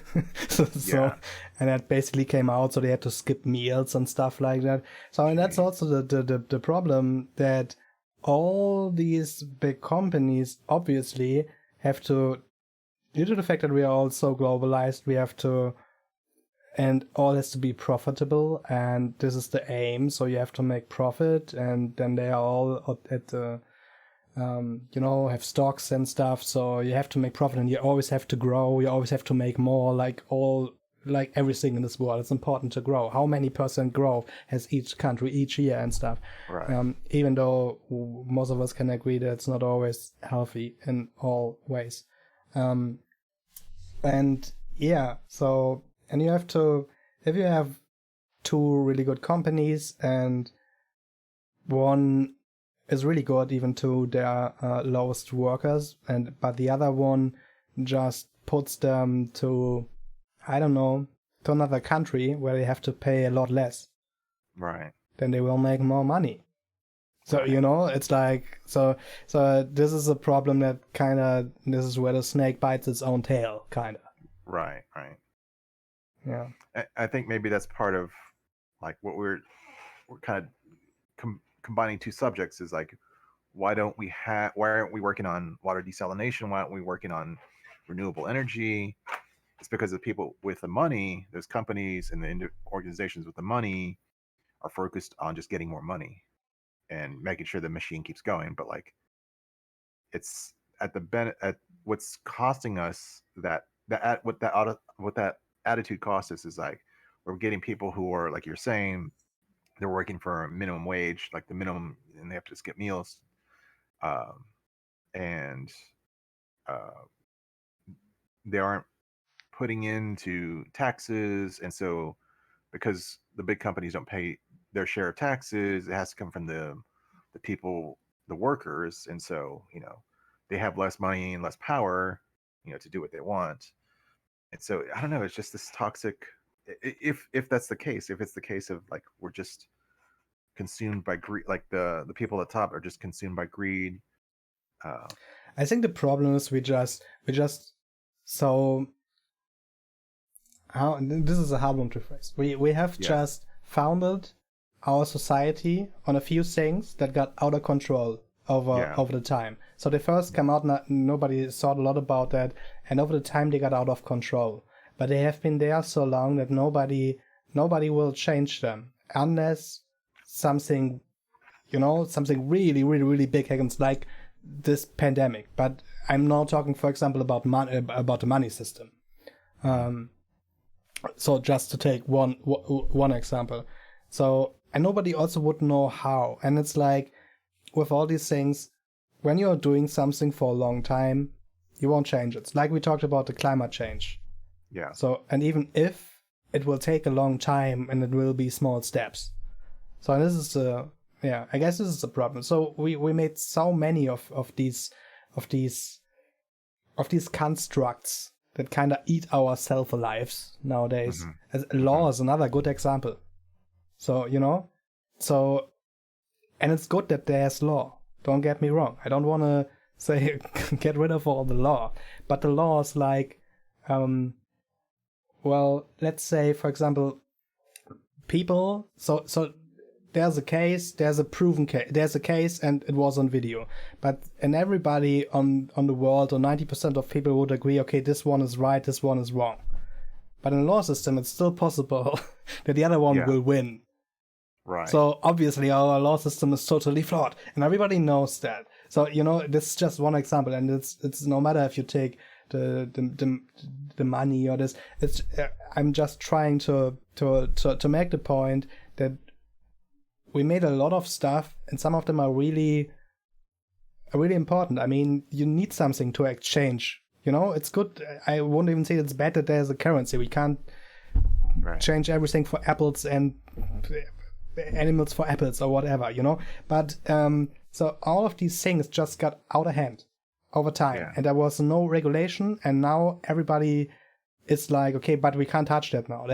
so
Yeah.
and that basically came out, so they had to skip meals and stuff like that. So and that's
Jeez.
also the problem, that all these big companies obviously have to, due to the fact that we are all so globalized, we have to, and all has to be profitable, and this is the aim, so you have to make profit, and then they are all at the have stocks and stuff, so you have to make profit, and you always have to grow, you always have to make more, like everything in this world. It's important to grow. How many percent growth has each country each year and stuff?
Right.
Even though most of us can agree that it's not always healthy in all ways. And yeah, so, and you have to, if you have two really good companies and one is really good even to their lowest workers, and but the other one just puts them to, I don't know, to another country where they have to pay a lot less,
Right.
then they will make more money. So
Right.
it's like, so this is a problem that kind of, this is where the snake bites its own tail, kind of.
Right. Right.
Yeah.
I think maybe that's part of like what we're kind of combining two subjects is like, why aren't we working on water desalination? Why aren't we working on renewable energy? It's because the people with the money, those companies and the organizations with the money, are focused on just getting more money and making sure the machine keeps going. But like, it's at what's costing us what that attitude costs us is like, we're getting people who are, like you're saying, they're working for a minimum wage, like the minimum, and they have to skip meals, um, and uh, they aren't putting into taxes, and so because the big companies don't pay their share of taxes, it has to come from the people, the workers, and so they have less money and less power, to do what they want, and so I don't know. It's just this toxic. If that's the case, if it's the case of like we're just consumed by greed, like the people at the top are just consumed by greed.
I think the problem is we just so how this is a hard one to phrase. We have just founded our society on a few things that got out of control over the time. So they first come out, nobody thought a lot about that, and over the time they got out of control. But they have been there so long that nobody will change them unless something, something really, really, really big happens, like this pandemic. But I'm now talking, for example, about the money system. So just to take one example. So, and nobody also would know how. And it's like, with all these things, when you're doing something for a long time, you won't change it. It's like we talked about the climate change.
Yeah.
So, and even if it will take a long time and it will be small steps. So this is I guess this is the problem. So we made so many of these constructs that kind of eat our self-lives nowadays. Law is another good example. So, and it's good that there's law. Don't get me wrong. I don't want to say get rid of all the law. But the law is like, well, let's say, for example, people, so there's a case, there's a proven case, there's a case and it was on video. And everybody on the world, or 90% of people would agree, okay, this one is right, this one is wrong. But in a law system, it's still possible that the other one will win.
Right.
So obviously our law system is totally flawed, and everybody knows that. So this is just one example, and it's no matter if you take the money or this. It's I'm just trying to make the point that we made a lot of stuff, and some of them are really important. I mean, you need something to exchange. It's good. I won't even say it's bad that there's a currency. We can't change everything for apples and animals for apples or whatever, But so all of these things just got out of hand over time, and there was no regulation, and now everybody is like, okay, but we can't touch that now.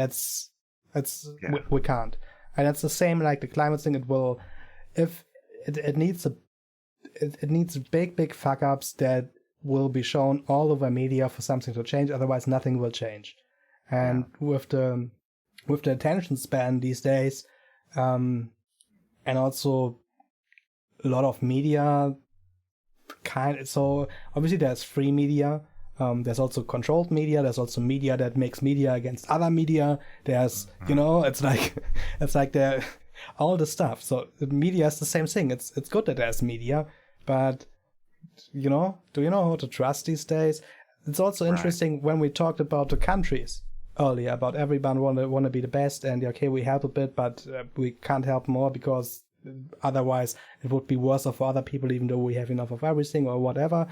We can't. And it's the same like the climate thing. It will, if it needs big fuck ups that will be shown all over media for something to change. Otherwise, nothing will change. And with the attention span these days, and also a lot of media, so obviously there's free media. There's also controlled media. There's also media that makes media against other media. There's, it's like there, all the stuff. So the media is the same thing. It's good that there's media, but do you know how to trust these days? It's also interesting when we talked about the countries earlier, about everyone want to be the best, and okay, we help a bit, but we can't help more because otherwise it would be worse for other people, even though we have enough of everything or whatever.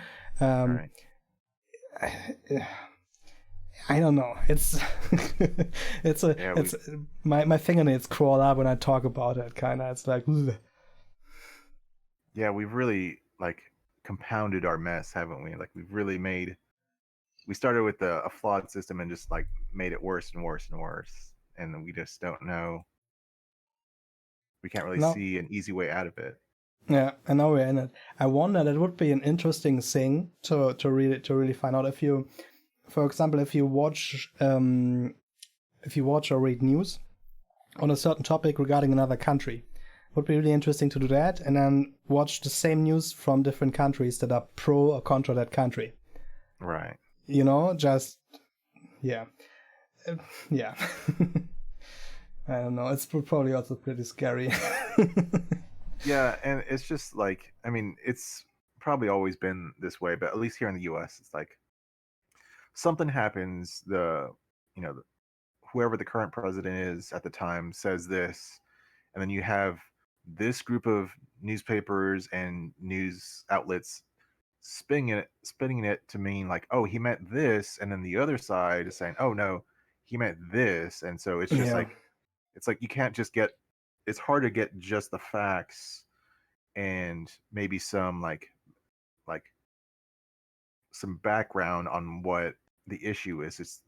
I don't know. It's my fingernails crawl up when I talk about it. Kind of, it's like, ugh.
Yeah, we've really like compounded our mess, haven't we? Like we started with a flawed system and just like made it worse and worse and worse, and we just don't know. We can't really see an easy way out of it.
Yeah, and now we're in it. I wonder, that would be an interesting thing to really find out. If you, for example, if you watch or read news on a certain topic regarding another country, Would be really interesting to do that, and then watch the same news from different countries that are pro or contra that country.
Right.
Just yeah. Yeah. I don't know. It's probably also pretty scary.
Yeah, and it's just like, I mean, it's probably always been this way, but at least here in the US, it's like something happens, whoever the current president is at the time says this, and then you have this group of newspapers and news outlets spinning it to mean like, oh, he meant this, and then the other side is saying, oh no, he meant this, and so it's just
Yeah.
like, it's like you can't just get, it's hard to get just the facts and maybe some like some background on what the issue is. It's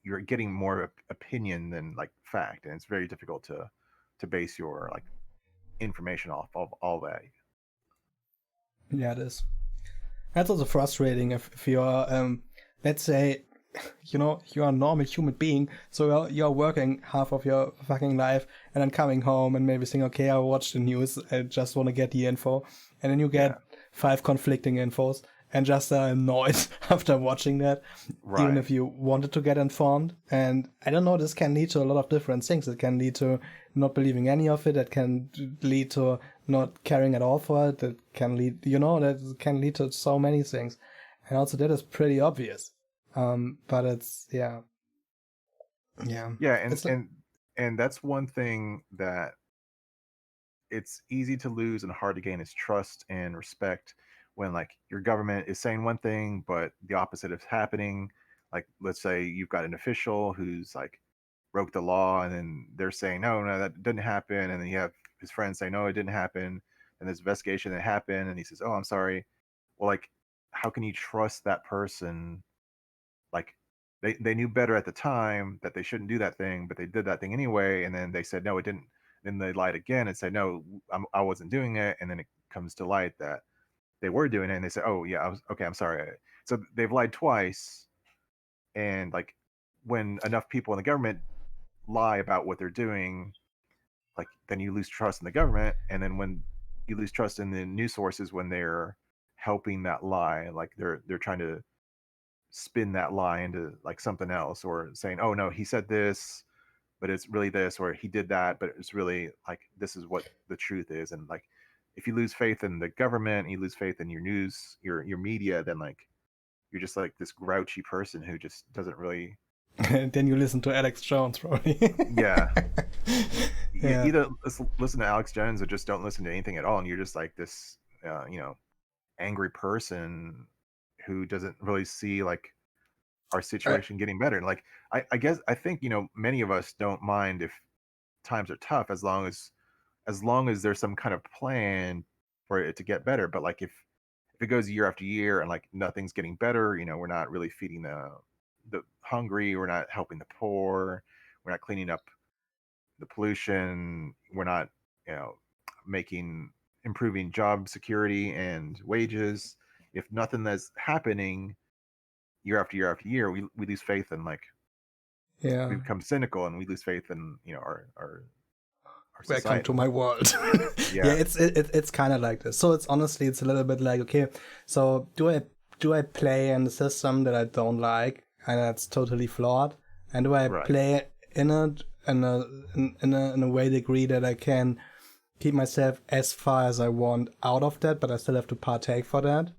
you're getting more opinion than like fact, and it's very difficult to base your like information off of all that.
Yeah, it is. That's also frustrating if you're, let's say, you're a normal human being, so you're working half of your fucking life, and then coming home and maybe saying, okay, I watched the news, I just want to get the info, and then you get 5 conflicting infos, and just are annoyed after watching that, even if you wanted to get informed. And I don't know, this can lead to a lot of different things. It can lead to not believing any of it. It can lead to not caring at all for it. That can lead, that can lead to so many things. And also that is pretty obvious. But it's, yeah.
And that's one thing that it's easy to lose and hard to gain is trust and respect when like your government is saying one thing but the opposite is happening. Like, let's say you've got an official who's like broke the law, and then they're saying no, that didn't happen, and then you have his friends say no, it didn't happen, and there's investigation that happened, and he says, oh, I'm sorry. Well, like, how can you trust that person? Like, they knew better at the time that they shouldn't do that thing, but they did that thing anyway, and then they said no, it didn't. Then they lied again and said no, I wasn't doing it, and then it comes to light that they were doing it, and they say, oh yeah, I was okay, I'm sorry. So they've lied twice, and like, when enough people in the government lie about what they're doing, like, then you lose trust in the government, and then when you lose trust in the news sources when they're helping that lie, like they're trying to spin that lie into like something else, or saying, oh no, he said this but it's really this, or he did that but it's really like this is what the truth is. And like, if you lose faith in the government and you lose faith in your news, your media, then like you're just like this grouchy person who just doesn't really
Then you listen to Alex Jones, probably.
yeah. You either listen to Alex Jones or just don't listen to anything at all, and you're just like this angry person who doesn't really see like our situation getting better. And like, I think many of us don't mind if times are tough, as long as there's some kind of plan for it to get better. But like, if it goes year after year and like nothing's getting better, we're not really feeding the hungry, we're not helping the poor, we're not cleaning up the pollution, we're not making improving job security and wages. If nothing that's happening year after year after year, we lose faith, and like, we become cynical, and we lose faith in our society.
Welcome to my world. Yeah, it's kind of like this. So it's a little bit like, okay, so do I play in the system that I don't like and that's totally flawed, and do I play in it in a way degree that I can keep myself as far as I want out of that, but I still have to partake for that,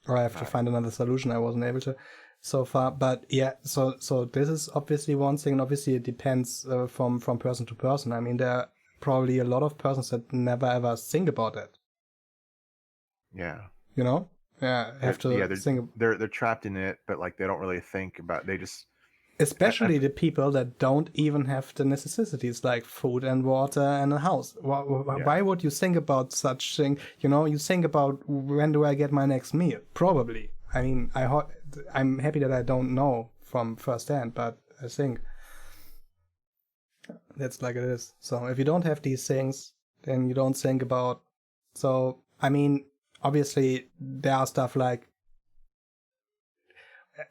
or I have to find another solution I wasn't able to so far. But yeah, so this is obviously one thing, and obviously it depends from person to person. I mean, there are probably a lot of persons that never ever think about it.
Yeah.
Have to think.
They're trapped in it, but like, they don't really think about. They just,
especially the people that don't even have the necessities like food and water and a house. Why would you think about such thing? You think about, when do I get my next meal? Probably. I mean, I'm happy that I don't know from firsthand, but I think that's like it is. So if you don't have these things, then you don't think about. So I mean, obviously there are stuff like,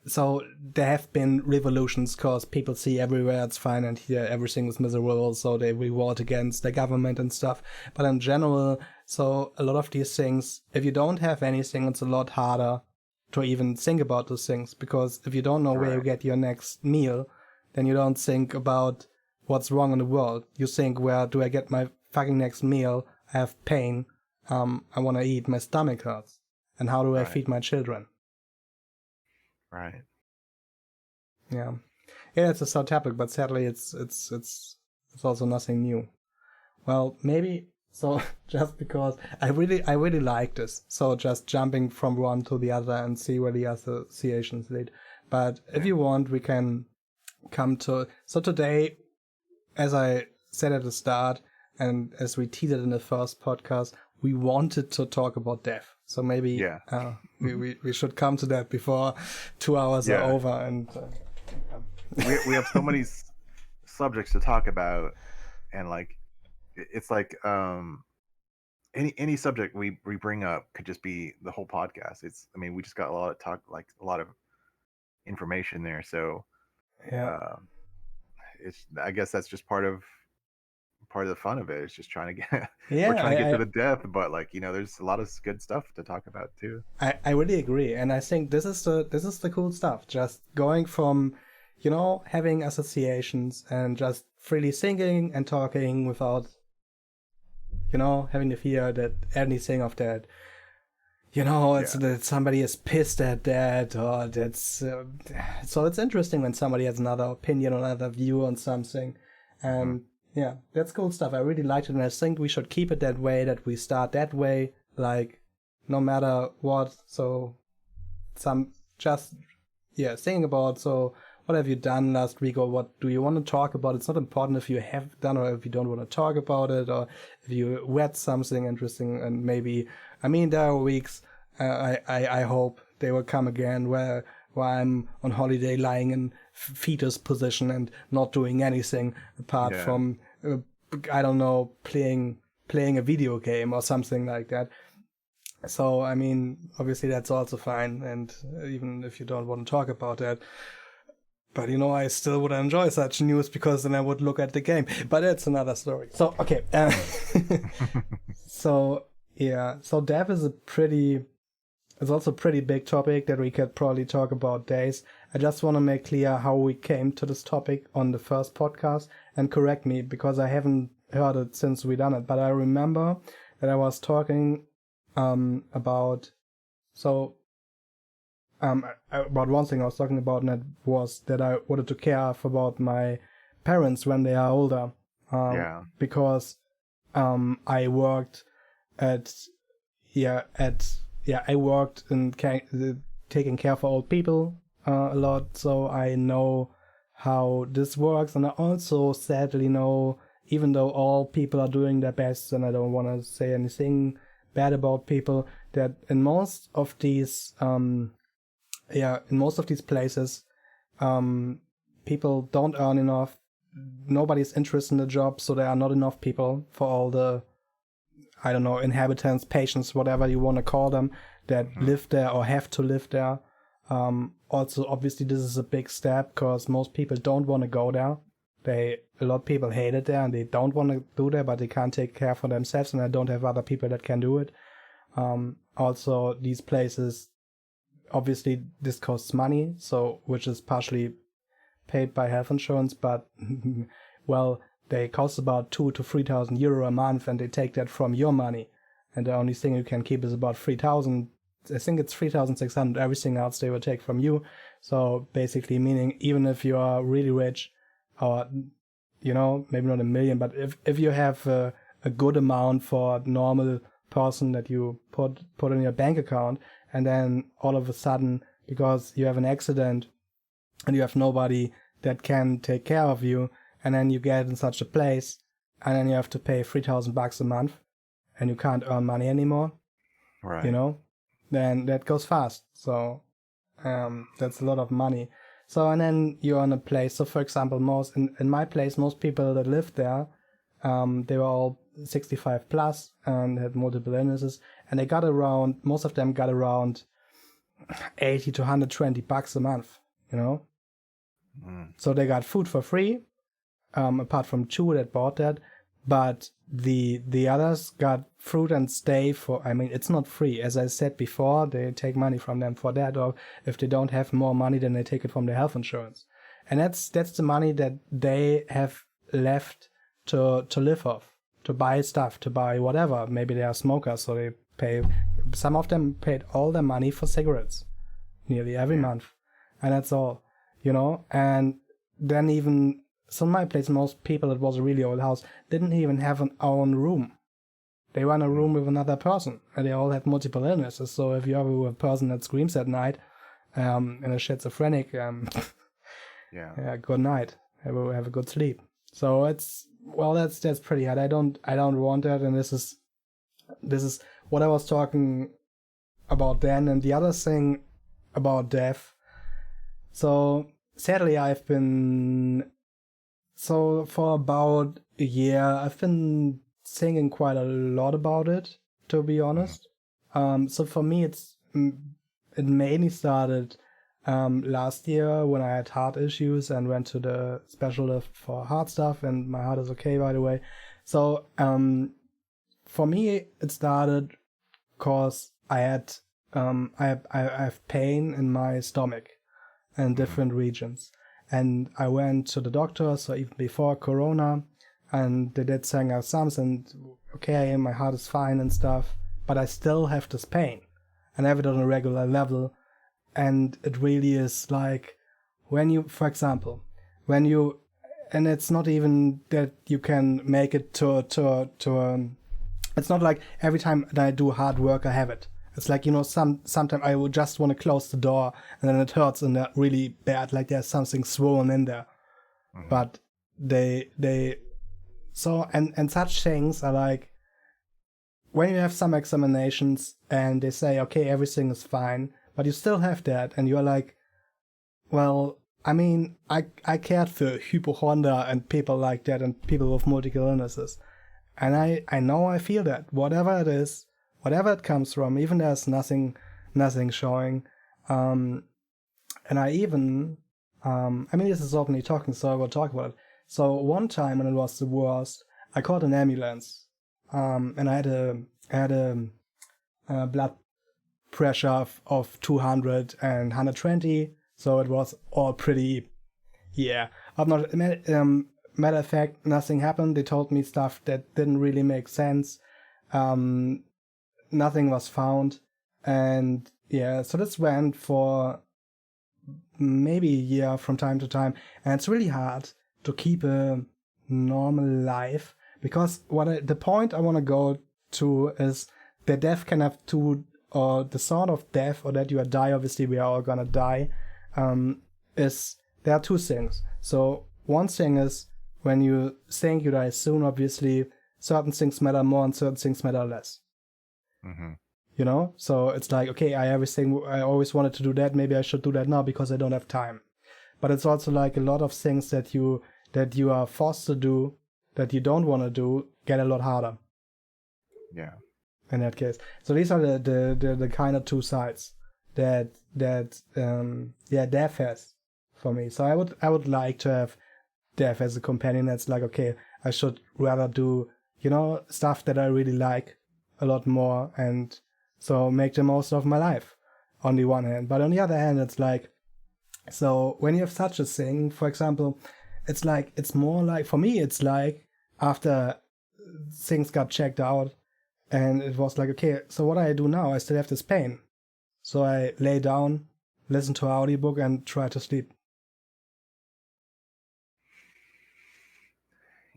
so there have been revolutions because people see everywhere it's fine and here everything is miserable, so they revolt against the government and stuff. But in general, so a lot of these things, if you don't have anything, it's a lot harder to even think about those things, because if you don't know where you get your next meal, then you don't think about what's wrong in the world. You think, where do I get my fucking next meal? I have pain. I want to eat. My stomach hurts. And how do I feed my children?
Right.
Yeah. Yeah, it's a sad topic, but sadly it's also nothing new. Well, maybe so just because I really like this. So just jumping from one to the other and see where the associations lead. But if you want, we can come to, so today, as I said at the start, and as we teased in the first podcast, we wanted to talk about death. So maybe we should come to that before 2 hours are over. And
we have so many subjects to talk about, and like it's like any subject we bring up could just be the whole podcast. We just got a lot of a lot of information there. So I guess that's just part of the fun of it. It's just trying to get we're trying to get to the death, but there's a lot of good stuff to talk about too.
I really agree, and I think this is the cool stuff. Just going from having associations and just freely thinking and talking without having the fear that anything of that that somebody is pissed at that, or that's so it's interesting when somebody has another opinion or another view on something. And yeah, that's cool stuff. I really liked it, and I think we should keep it that way, that we start that way, like no matter what. So thinking about, so what have you done last week, or what do you want to talk about? It's not important if you have done or if you don't want to talk about it, or if you read something interesting. And maybe, there are weeks, I hope they will come again, where I'm on holiday lying in fetus position and not doing anything apart from, I don't know, playing a video game or something like that. So, obviously that's also fine, and even if you don't want to talk about that. But, I still would enjoy such news, because then I would look at the game. But that's another story. So, okay. So death is also a pretty big topic that we could probably talk about days. I just want to make clear how we came to this topic on the first podcast, and correct me, because I haven't heard it since we done it. But I remember that I was talking about one thing I was talking about, and that was that I wanted to care about my parents when they are older. Because I worked I worked in taking care for old people a lot, so I know how this works. And I also sadly know, even though all people are doing their best, and I don't want to say anything bad about people, that in most of these places, people don't earn enough. Nobody's interested in the job, so there are not enough people for all the, I don't know, inhabitants, patients, whatever you want to call them, that live there or have to live there. Also, obviously, this is a big step, because most people don't want to go there. A lot of people hate it there, and they don't want to do that, but they can't take care for themselves, and I don't have other people that can do it. Also, these places, obviously, this costs money, which is partially paid by health insurance, but well, they cost about 2,000 to 3,000 euro a month, and they take that from your money, and the only thing you can keep is about 3,000. I think it's 3,600. Everything else they will take from you. So basically, meaning even if you are really rich, or maybe not a million, but if you have a good amount for a normal person that you put in your bank account, and then all of a sudden, because you have an accident and you have nobody that can take care of you, and then you get in such a place, and then you have to pay $3,000 a month, and you can't earn money anymore,
right?
Then that goes fast. So that's a lot of money. So, and then you're in a place. So, for example, in my place, most people that lived there, they were all 65 plus and had multiple illnesses, and most of them got around $80 to $120 a month, you know? So they got food for free, apart from two that bought that, but the others got fruit and stay for, I mean, it's not free. As I said before, they take money from them for that, or if they don't have more money, then they take it from their health insurance. And that's the money that they have left to live off, to buy stuff, to buy whatever. Maybe they are smokers, so they pay, some of them paid all their money for cigarettes nearly every month. And that's all, you know? And then even, so in my place, most people, it was a really old house, didn't even have an own room. They were in a room with another person, and they all had multiple illnesses. So if you're a person that screams at night, and a schizophrenic, yeah, good night. Have a good sleep. So it's, well, that's pretty hard. I don't want that, and this is what I was talking about then. And the other thing about death. So sadly, for about a year, I've been thinking quite a lot about it, to be honest. So for me, it mainly started last year when I had heart issues and went to the specialist for heart stuff, and my heart is okay, by the way. So for me, it started because I have pain in my stomach in different regions. And I went to the doctor, so even before Corona, and they did saying out some, and okay, my heart is fine and stuff, but I still have this pain. And I have it on a regular level. And it really is like, when you, for example, and it's not even that you can make it to it's not like every time that I do hard work, I have it. It's like, you know, sometimes I would just want to close the door and then it hurts and they're really bad, like there's something swollen in there. But so such things are like, when you have some examinations and they say, okay, everything is fine, but you still have that, and you're like, well, I mean, I cared for hypochondria and people like that and people with multiple illnesses. And I know I feel that. Whatever it is, whatever it comes from, even there's nothing showing. And I even, I mean, this is openly talking, so I will talk about it. So one time, when it was the worst, I called an ambulance. And I had a blood pressure of 200 and 120, so it was all pretty, matter of fact, nothing happened. They told me stuff that didn't really make sense. Nothing was found, and so this went for maybe a year from time to time, and it's really hard to keep a normal life, because the point I want to go to is that death can have two, or the sort of death, or that you die, obviously we are all gonna die, is, there are two things. So one thing is, when you think you die soon, obviously certain things matter more and certain things matter less. You know, so it's like, okay, I always wanted to do that, maybe I should do that now because I don't have time. But it's also like a lot of things that you are forced to do, that you don't want to do, get a lot harder.
Yeah.
In that case. So these are the kind of two sides that death has for me. So I would like to have death as a companion. That's like, okay, I should rather do, you know, stuff that I really like a lot more, and so make the most of my life on the one hand. But on the other hand, it's like, so when you have such a thing, for example, it's like, it's more like, for me, it's like after things got checked out, and it was like, okay, so what I do now, I still have this pain. So I lay down, listen to an audiobook, and try to sleep.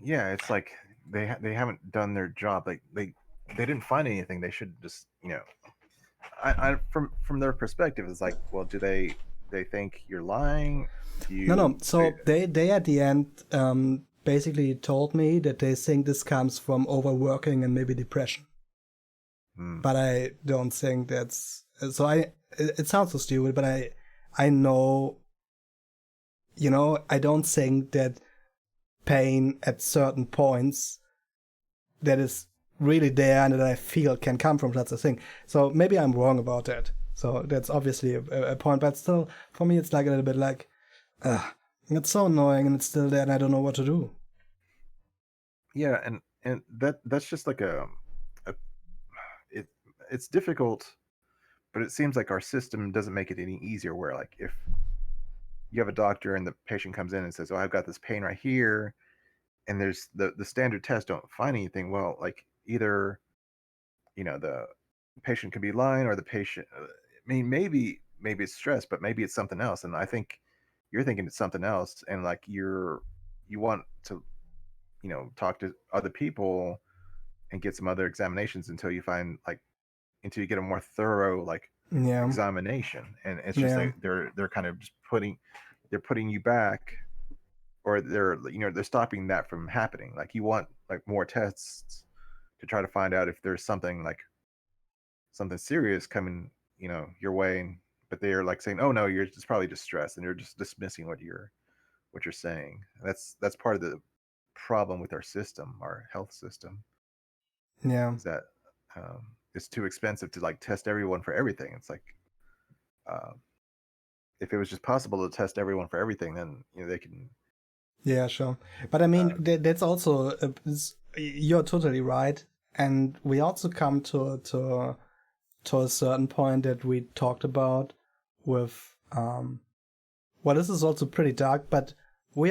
Yeah, it's like they haven't done their job. Like they didn't find anything. They should just, you know, I from their perspective, it's like, well, do they think you're lying?
No. So they at the end basically told me that they think this comes from overworking and maybe depression. But I don't think that's, so it sounds so stupid, but I know, you know, I don't think that pain at certain points that is really there and that I feel can come from such a thing. So maybe I'm wrong about that. So that's obviously a point, but still, for me, it's like a little bit like, it's so annoying, and it's still there, and I don't know what to do.
Yeah, and that's just like a it it's difficult, but it seems like our system doesn't make it any easier. Where like if you have a doctor and the patient comes in and says, "Oh, I've got this pain right here," and there's the standard tests don't find anything. Well, like either the patient can be lying or the patient. I mean, maybe it's stress, but maybe it's something else. And I think you're thinking it's something else, and like you want to talk to other people and get some other examinations until you get a more thorough like
Yeah,
examination. And it's just
yeah,
like they're kind of just putting you back, or they're stopping that from happening. Like you want like more tests to try to find out if there's something serious coming your way, but they're like saying, oh no, you're just probably just stressed, and you're just dismissing what you're saying. That's part of the problem with our system, our health system,
yeah.
is that it's too expensive to like test everyone for everything. It's like uh, if it was just possible to test everyone for everything, then they can.
Yeah, sure. But I mean,
Uh,
that's also you're totally right, and we also come to a certain point that we talked about with well, this is also pretty dark, but we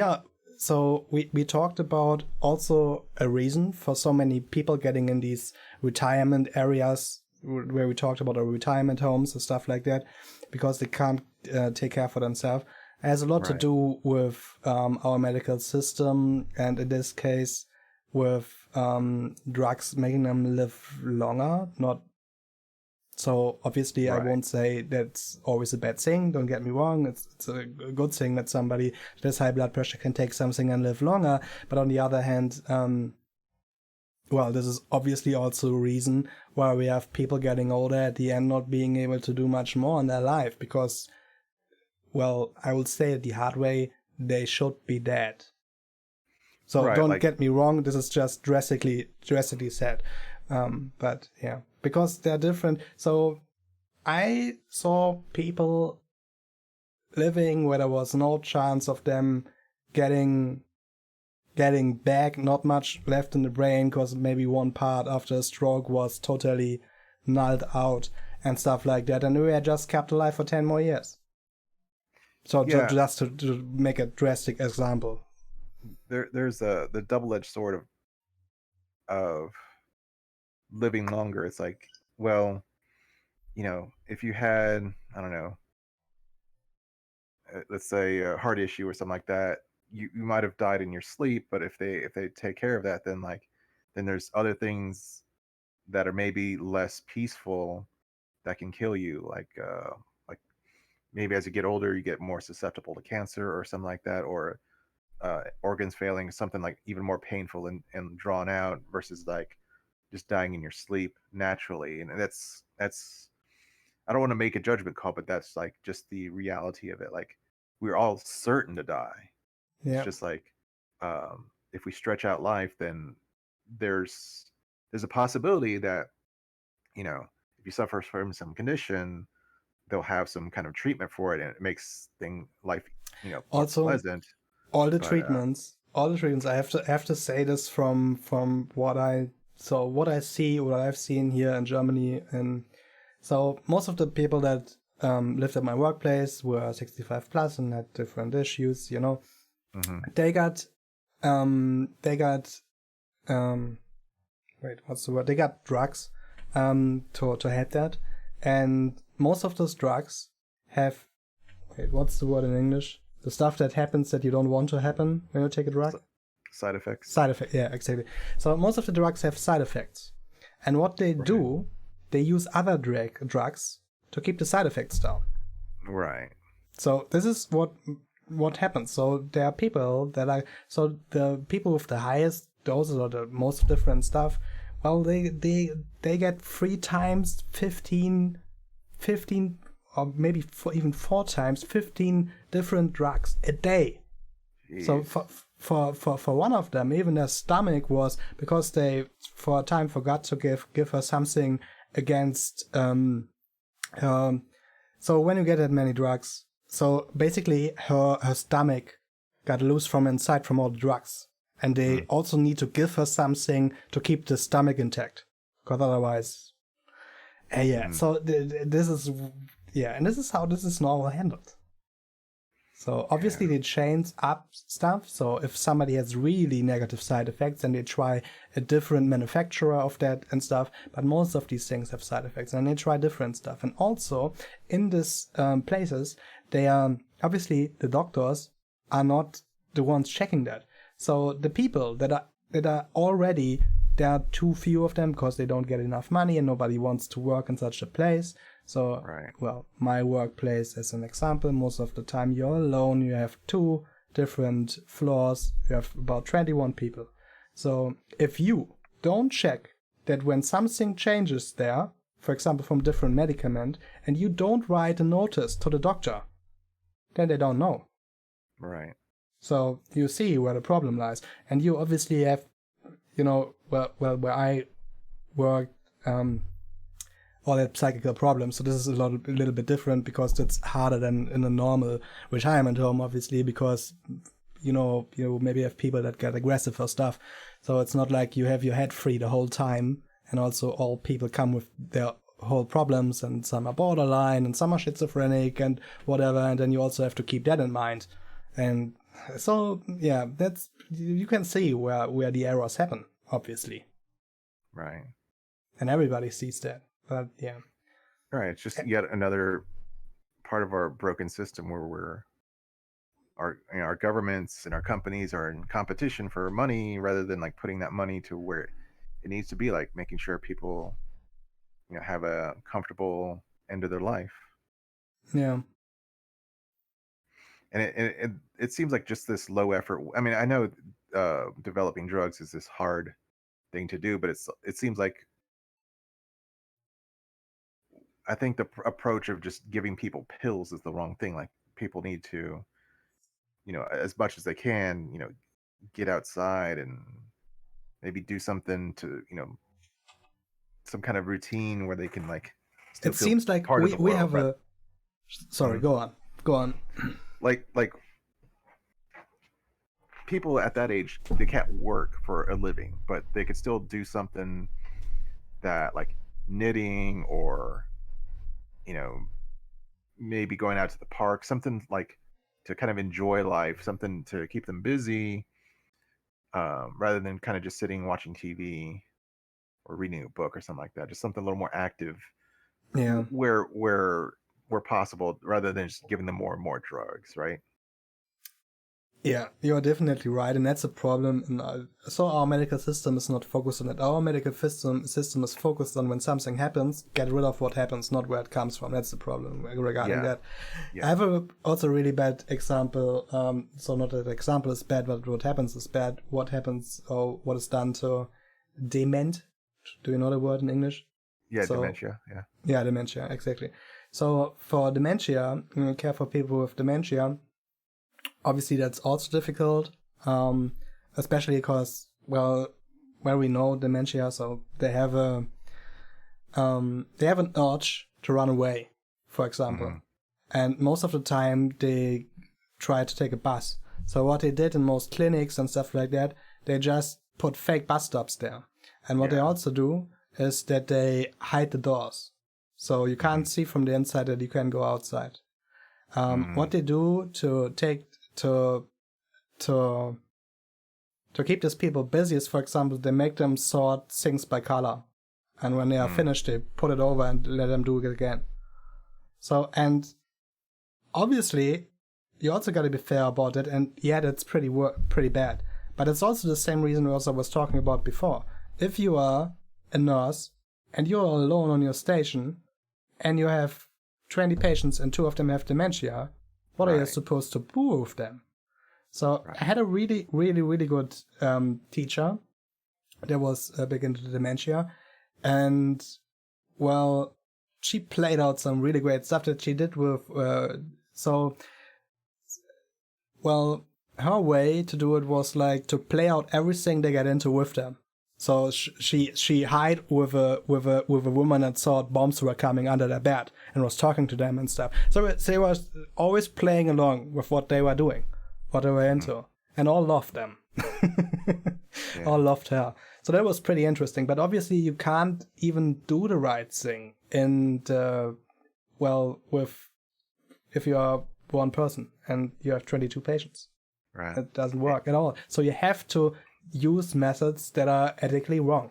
talked about also a reason for so many people getting in these retirement areas where we talked about our retirement homes and stuff like that, because they can't take care for themselves. It has a lot to
right.
do with our medical system, and in this case, with drugs making them live longer. Not so obviously, I
Right.
won't say that's always a bad thing. Don't get me wrong. It's a good thing that somebody that has high blood pressure can take something and live longer. But on the other hand, well, this is obviously also a reason why we have people getting older at the end not being able to do much more in their life because, well, I will say it the hard way, they should be dead. So
Right.
don't
Like
get me wrong, this is just drastically said. But yeah, because they're different. So I saw people living where there was no chance of them getting back, not much left in the brain because maybe one part after a stroke was totally nulled out and stuff like that, and we were just kept alive for 10 more years. So
yeah,
just to make a drastic example.
there's the double-edged sword of living longer. It's like, well, if you had, I don't know, let's say a heart issue or something like that, you might have died in your sleep, but if they take care of that, then there's other things that are maybe less peaceful that can kill you, like maybe as you get older you get more susceptible to cancer or something like that, or organs failing, something like even more painful and drawn out versus like just dying in your sleep naturally. And that's I don't want to make a judgment call, but that's like just the reality of it. Like we're all certain to die. It's
Yeah.
just like if we stretch out life, then there's there's a possibility that if you suffer from some condition, they'll have some kind of treatment for it, and it makes thing life more
Also,
pleasant.
all the
But
treatments, I have to say this from what I see, what I've seen here in Germany. And so most of the people that lived at my workplace were 65 plus and had different issues,
mhm.
they got they got wait, what's the word? They got drugs to help that. And most of those drugs have, wait, what's the word in English? The stuff that happens that you don't want to happen when you take a drug?
Side effects.
Side effect, yeah, exactly. So most of the drugs have side effects. And what they
Right.
do, they use other drugs to keep the side effects down.
Right.
So this is what happens. So there are people that are, so the people with the highest doses or the most different stuff, well, they get 3 times 15 or maybe even 4 times 15 different drugs a day.
Jeez.
So for one of them, even their stomach was, because they for a time forgot to give her something against So when you get that many drugs, so basically her stomach got loose from inside from all the drugs. And they also need to give her something to keep the stomach intact. Because otherwise... so this is... Yeah, and this is how this is normally handled. So obviously they change up stuff. So if somebody has really negative side effects, then they try a different manufacturer of that and stuff. But most of these things have side effects, and they try different stuff. And also in these places, they are obviously the doctors are not the ones checking that. So the people that are already, there are too few of them because they don't get enough money and nobody wants to work in such a place. So, well, my workplace as an example, most of the time you're alone, you have 2 different floors, you have about 21 people. So if you don't check that when something changes there, for example from different medicament, and you don't write a notice to the doctor, then they don't know.
Right.
So you see where the problem lies. And you obviously have, where I work, all that psychical problems. So this is a little bit different because it's harder than in a normal retirement home, obviously, because, you maybe have people that get aggressive or stuff. So it's not like you have your head free the whole time. And also all people come with their whole problems, and some are borderline and some are schizophrenic and whatever. And then you also have to keep that in mind. And so, yeah, that's, you can see where the errors happen, obviously.
Right.
And everybody sees that. But yeah.
Right. It's just yet another part of our broken system where our governments and our companies are in competition for money rather than like putting that money to where it needs to be, like making sure people, have a comfortable end of their life.
Yeah.
And it seems like just this low effort. I mean, I know developing drugs is this hard thing to do, but it seems like, I think the approach of just giving people pills is the wrong thing. Like people need to, as much as they can, get outside and maybe do something to, some kind of routine where they can like still
it
feel
seems like
part of the
we
world,
have a sorry, go on.
Like people at that age, they can't work for a living, but they could still do something that like knitting or maybe going out to the park, something like to kind of enjoy life, something to keep them busy, rather than kind of just sitting watching TV or reading a book or something like that. Just something a little more active, where possible, rather than just giving them more and more drugs, right?
Yeah, you're definitely right, and that's a problem. And so our medical system is not focused on it. Our medical system is focused on when something happens, get rid of what happens, not where it comes from. That's the problem regarding that. Yeah. I have also really bad example. So not that the example is bad, but what happens is bad. What happens or what is done to dement? Do you know the word in English?
Yeah, dementia. Yeah.
Yeah, dementia, exactly. So for dementia, care for people with dementia. Obviously, that's also difficult, especially because, well, where we know dementia, so they have an urge to run away, for example, and most of the time they try to take a bus. So what they did in most clinics and stuff like that, they just put fake bus stops there, and what they also do is that they hide the doors, so you can't see from the inside that you can go outside. What they do to keep these people busy is, for example, they make them sort things by color, and when they are finished, they put it over and let them do it again. So, and obviously, you also got to be fair about it, and yeah, that's pretty bad. But it's also the same reason as I was talking about before. If you are a nurse and you're alone on your station, and you have 20 patients and 2 of them have dementia, what are you supposed to do with them? So I had a really, really, really good teacher that was big into dementia. And, well, she played out some really great stuff that she did with... her way to do it was like to play out everything they get into with them. So she hid with a woman that thought bombs were coming under their bed and was talking to them and stuff. So they were always playing along with what they were doing, what they were into, and all loved them.
Yeah.
All loved her. So that was pretty interesting. But obviously you can't even do the right thing if you are one person and you have 22 patients.
Right.
It doesn't work at all. So you have to use methods that are ethically wrong.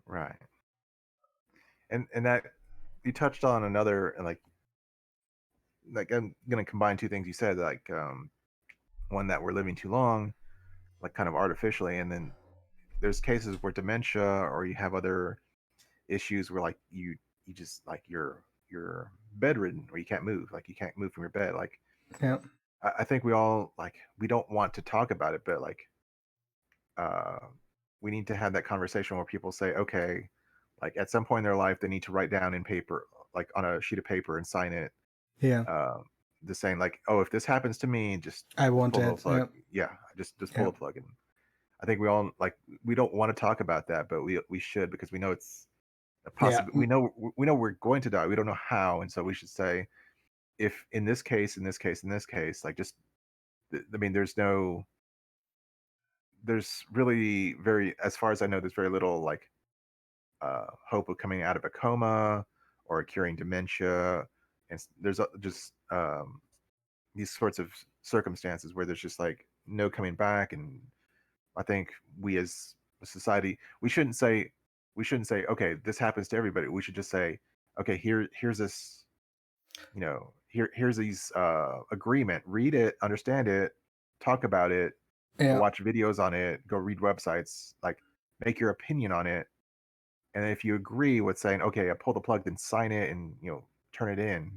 Right. And that you touched on another, like I'm gonna combine two things you said, like one, that we're living too long, like kind of artificially, and then there's cases where dementia, or you have other issues where like you just like you're bedridden, or you can't move, like you can't move from your bed. Like
Yeah.
I think we all, like, we don't want to talk about it, but like we need to have that conversation where people say, okay, like at some point in their life they need to write down in paper, like on a sheet of paper, and sign it.
Yeah.
The saying like, oh, if this happens to me, just
I want
pull the
that.
plug. Yeah, just pull the plug. And I think we all, like, we don't want to talk about that, but we should, because we know it's a possibility. We know we're going to die. We don't know how, and so we should say, if in this case, like, just, I mean, there's really very, as far as I know, there's very little like hope of coming out of a coma or curing dementia, and there's just these sorts of circumstances where there's just like no coming back. And I think we as a society, we shouldn't say, okay, this happens to everybody. We should just say, okay, here's this, here's these agreement. Read it, understand it, talk about it, go watch videos on it, go read websites, like make your opinion on it. And if you agree with saying, okay, I pull the plug, then sign it and turn it in.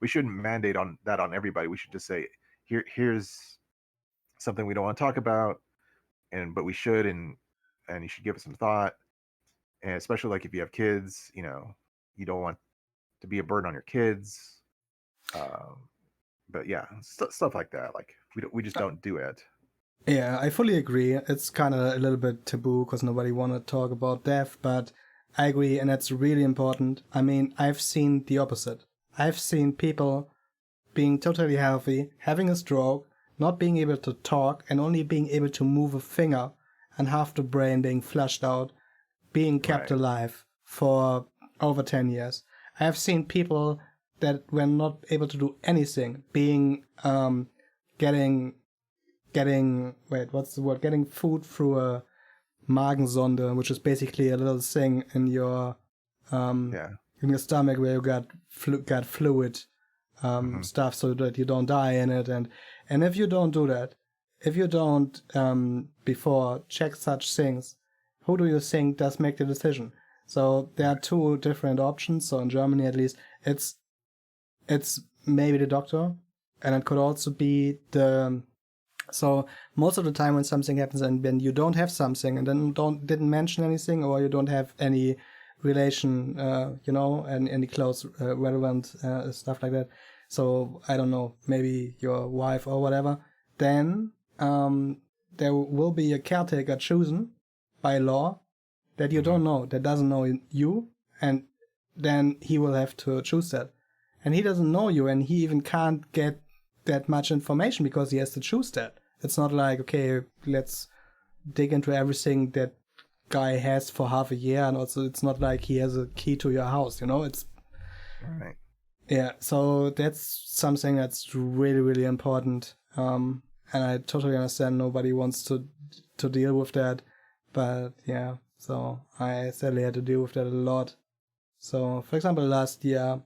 We shouldn't mandate on that on everybody. We should just say, here's something we don't want to talk about, but we should, and you should give it some thought. And especially like if you have kids, you don't want to be a burden on your kids. But yeah, stuff like that. Like we just don't do it.
Yeah, I fully agree. It's kind of a little bit taboo because nobody want to talk about death, but I agree, and that's really important. I mean, I've seen the opposite. I've seen people being totally healthy, having a stroke, not being able to talk, and only being able to move a finger, and half the brain being flushed out, being kept alive for over 10 years. I have seen people that were not able to do anything, being getting food through a Magensonde, which is basically a little thing in your stomach where you got fluid stuff, so that you don't die in it. And if you don't do that, if you don't before check such things, who do you think does make the decision? So there are two different options. So in Germany, at least, it's maybe the doctor, and it could also be the. So most of the time when something happens and when you don't have something and then didn't mention anything, or you don't have any relation, and any close relevant stuff like that. So I don't know, maybe your wife or whatever. Then there will be a caretaker chosen by law that you don't know, that doesn't know you, and then he will have to choose that. And he doesn't know you, and he even can't get that much information because he has to choose that. It's not like, okay, let's dig into everything that guy has for half a year, and also it's not like he has a key to your house, it's
right.
Yeah, so that's something that's really, really important, and I totally understand nobody wants to deal with that, but yeah, so I sadly had to deal with that a lot. So for example, last year,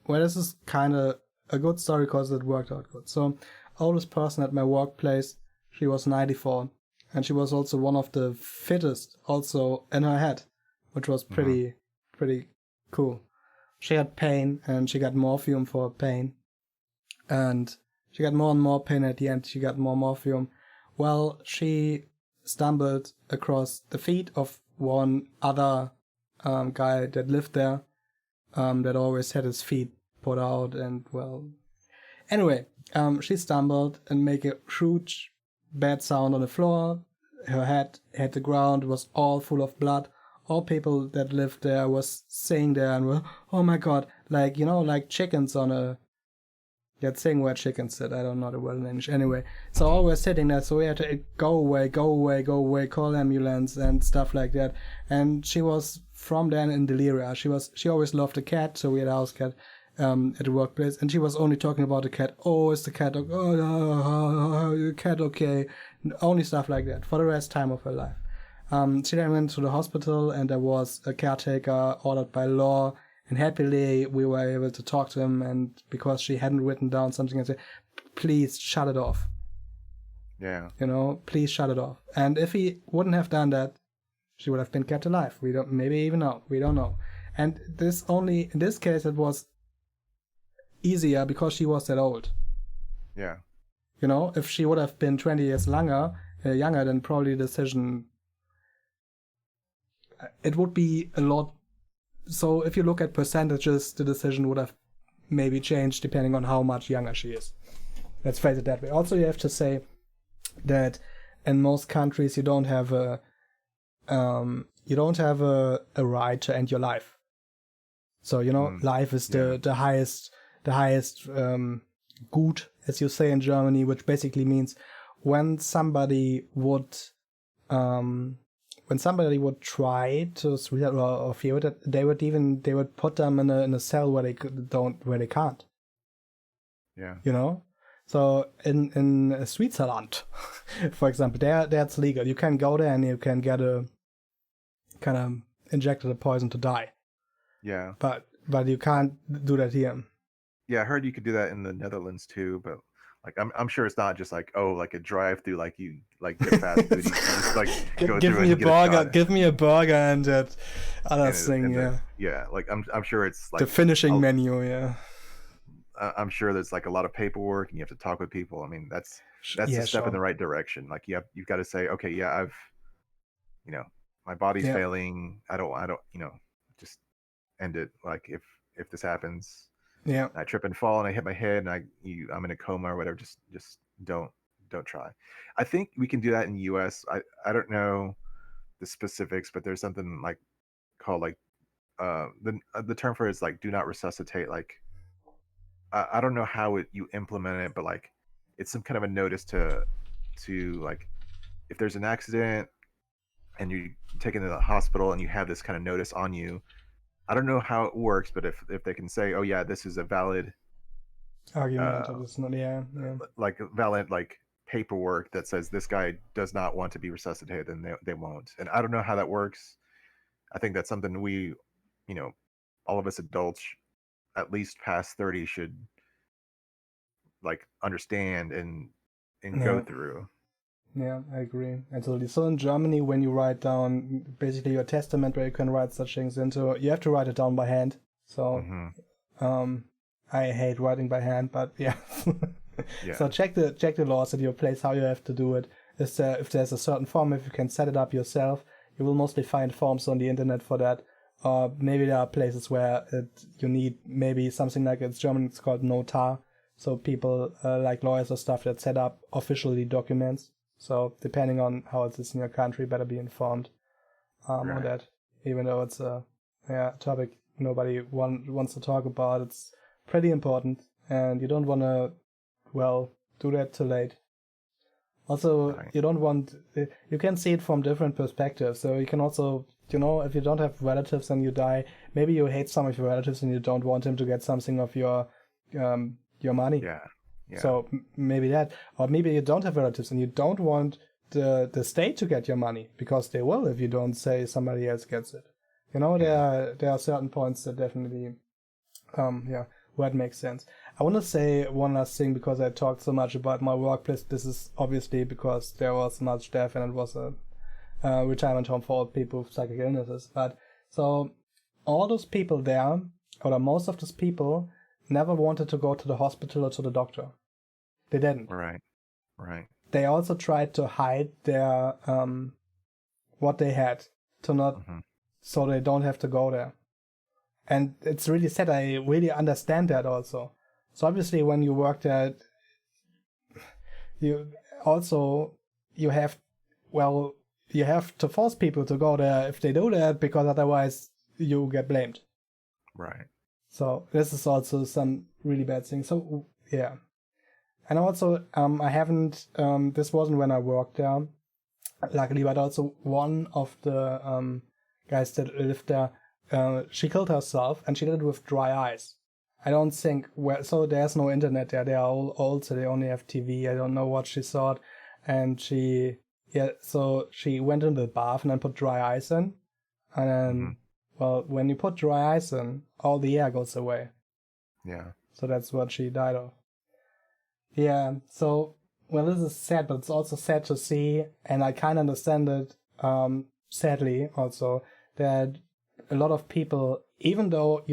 well, this is kind of a good story because it worked out good. So oldest person at my workplace, she was 94, and she was also one of the fittest also in her head, which was pretty cool. She had pain, and she got morphine for pain, and she got more and more pain. At the end, she got more morphine. Well, she stumbled across the feet of one other guy that lived there, that always had his feet put out, and well, anyway, she stumbled and make a huge bad sound on the floor, her head hit the ground, was all full of blood. All people that lived there was saying there and were, oh my god, like, like chickens on a, that thing where chickens sit. I don't know the word in English. Anyway, so all were sitting there, so we had to go away, call ambulance and stuff like that. And she was from then in delirium. She always loved the cat, so we had a house cat at the workplace, and she was only talking about the cat. Oh, is the cat okay? Oh, the cat okay? Only stuff like that for the rest time of her life. She then went to the hospital, and there was a caretaker ordered by law. And happily, we were able to talk to him, and because she hadn't written down something and said, please shut it off.
Yeah.
Please shut it off. And if he wouldn't have done that, she would have been kept alive. We don't know. And in this case, it was easier because she was that old.
Yeah.
If she would have been 20 years younger, then probably the decision, it would be a lot. So if you look at percentages, the decision would have maybe changed depending on how much younger she is. Let's phrase it that way. Also, you have to say that in most countries you don't have a right to end your life. So life is the highest good, as you say in Germany, which basically means when somebody would try to suicide or fear it, they would put them in a cell where they can't.
Yeah.
So in Switzerland, for example, that's legal. You can go there and you can get a kind of injected a poison to die.
Yeah.
But you can't do that here.
Yeah, I heard you could do that in the Netherlands too, but like I'm sure it's not just like like a drive-through, like you like get fast food, you just like go
give
through
me
and
a
get
burger,
a shot.
give me a burger and that other
And
thing, yeah.
Yeah, like I'm sure it's like
the finishing menu, yeah.
I'm sure there's like a lot of paperwork and you have to talk with people. I mean, that's a step in the right direction. Like you've got to say, okay, yeah, I've my body's failing. I don't just end it. Like if this happens, I trip and fall and I hit my head and I'm in a coma or whatever, just don't try. I think we can do that in the US. I don't know the specifics, but there's something like called like the term for it is like do not resuscitate. Like I don't know how you implement it, but like it's some kind of a notice to like if there's an accident and you're taken to the hospital and you have this kind of notice on you. I don't know how it works, but if they can say, oh yeah, this is a valid
argument, it's not,
like valid like paperwork that says this guy does not want to be resuscitated, then they won't. And I don't know how that works. I think that's something we, all of us adults, at least past 30, should like understand and go through.
Yeah, I agree. Absolutely. So in Germany, when you write down basically your testament where you can write such things into, you have to write it down by hand. So I hate writing by hand, but yeah. So check the laws at your place, how you have to do it. If there's a certain form, if you can set it up yourself, you will mostly find forms on the internet for that. Or maybe there are places where you need maybe something like it's German, it's called Notar. So people like lawyers or stuff that set up officially documents. So depending on how it is in your country, better be informed on that. Even though it's a topic nobody wants to talk about, it's pretty important, and you don't want to do that too late. Also, you don't want. You can see it from different perspectives. So you can also, if you don't have relatives and you die, maybe you hate some of your relatives and you don't want him to get something of your money.
Yeah.
So maybe that, or maybe you don't have relatives and you don't want the state to get your money, because they will if you don't say somebody else gets it. There are certain points that definitely, where it makes sense. I want to say one last thing, because I talked so much about my workplace. This is obviously because there was much death and it was a retirement home for old people with psychic illnesses. But so all those people there, or most of those people, never wanted to go to the hospital or to the doctor. They didn't.
Right.
They also tried to hide their what they had to not, so they don't have to go there. And it's really sad. I really understand that also. So obviously, when you work there, well, you have to force people to go there if they do that, because otherwise you get blamed.
Right.
So this is also some really bad thing. So yeah. And also, I haven't, this wasn't when I worked there, luckily, but also one of the guys that lived there, she killed herself, and she did it with dry ice. I don't think, so there's no internet there, they are all old, so they only have TV, I don't know what she thought, and so she went in the bath and then put dry ice in, and then, well, when you put dry ice in, all the air goes away.
Yeah.
So that's what she died of. Yeah, so, well, this is sad, but it's also sad to see, and I kind of understand it, sadly also, that a lot of people, even though,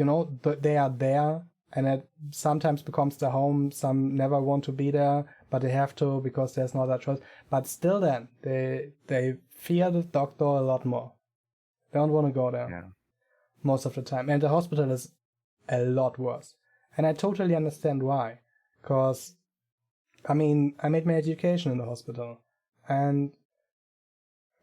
they are there, and it sometimes becomes their home, some never want to be there, but they have to because there's no other choice, but still then, they fear the doctor a lot more. They don't want to go there most of the time, and the hospital is a lot worse. And I totally understand why, because I mean, I made my education in the hospital, and,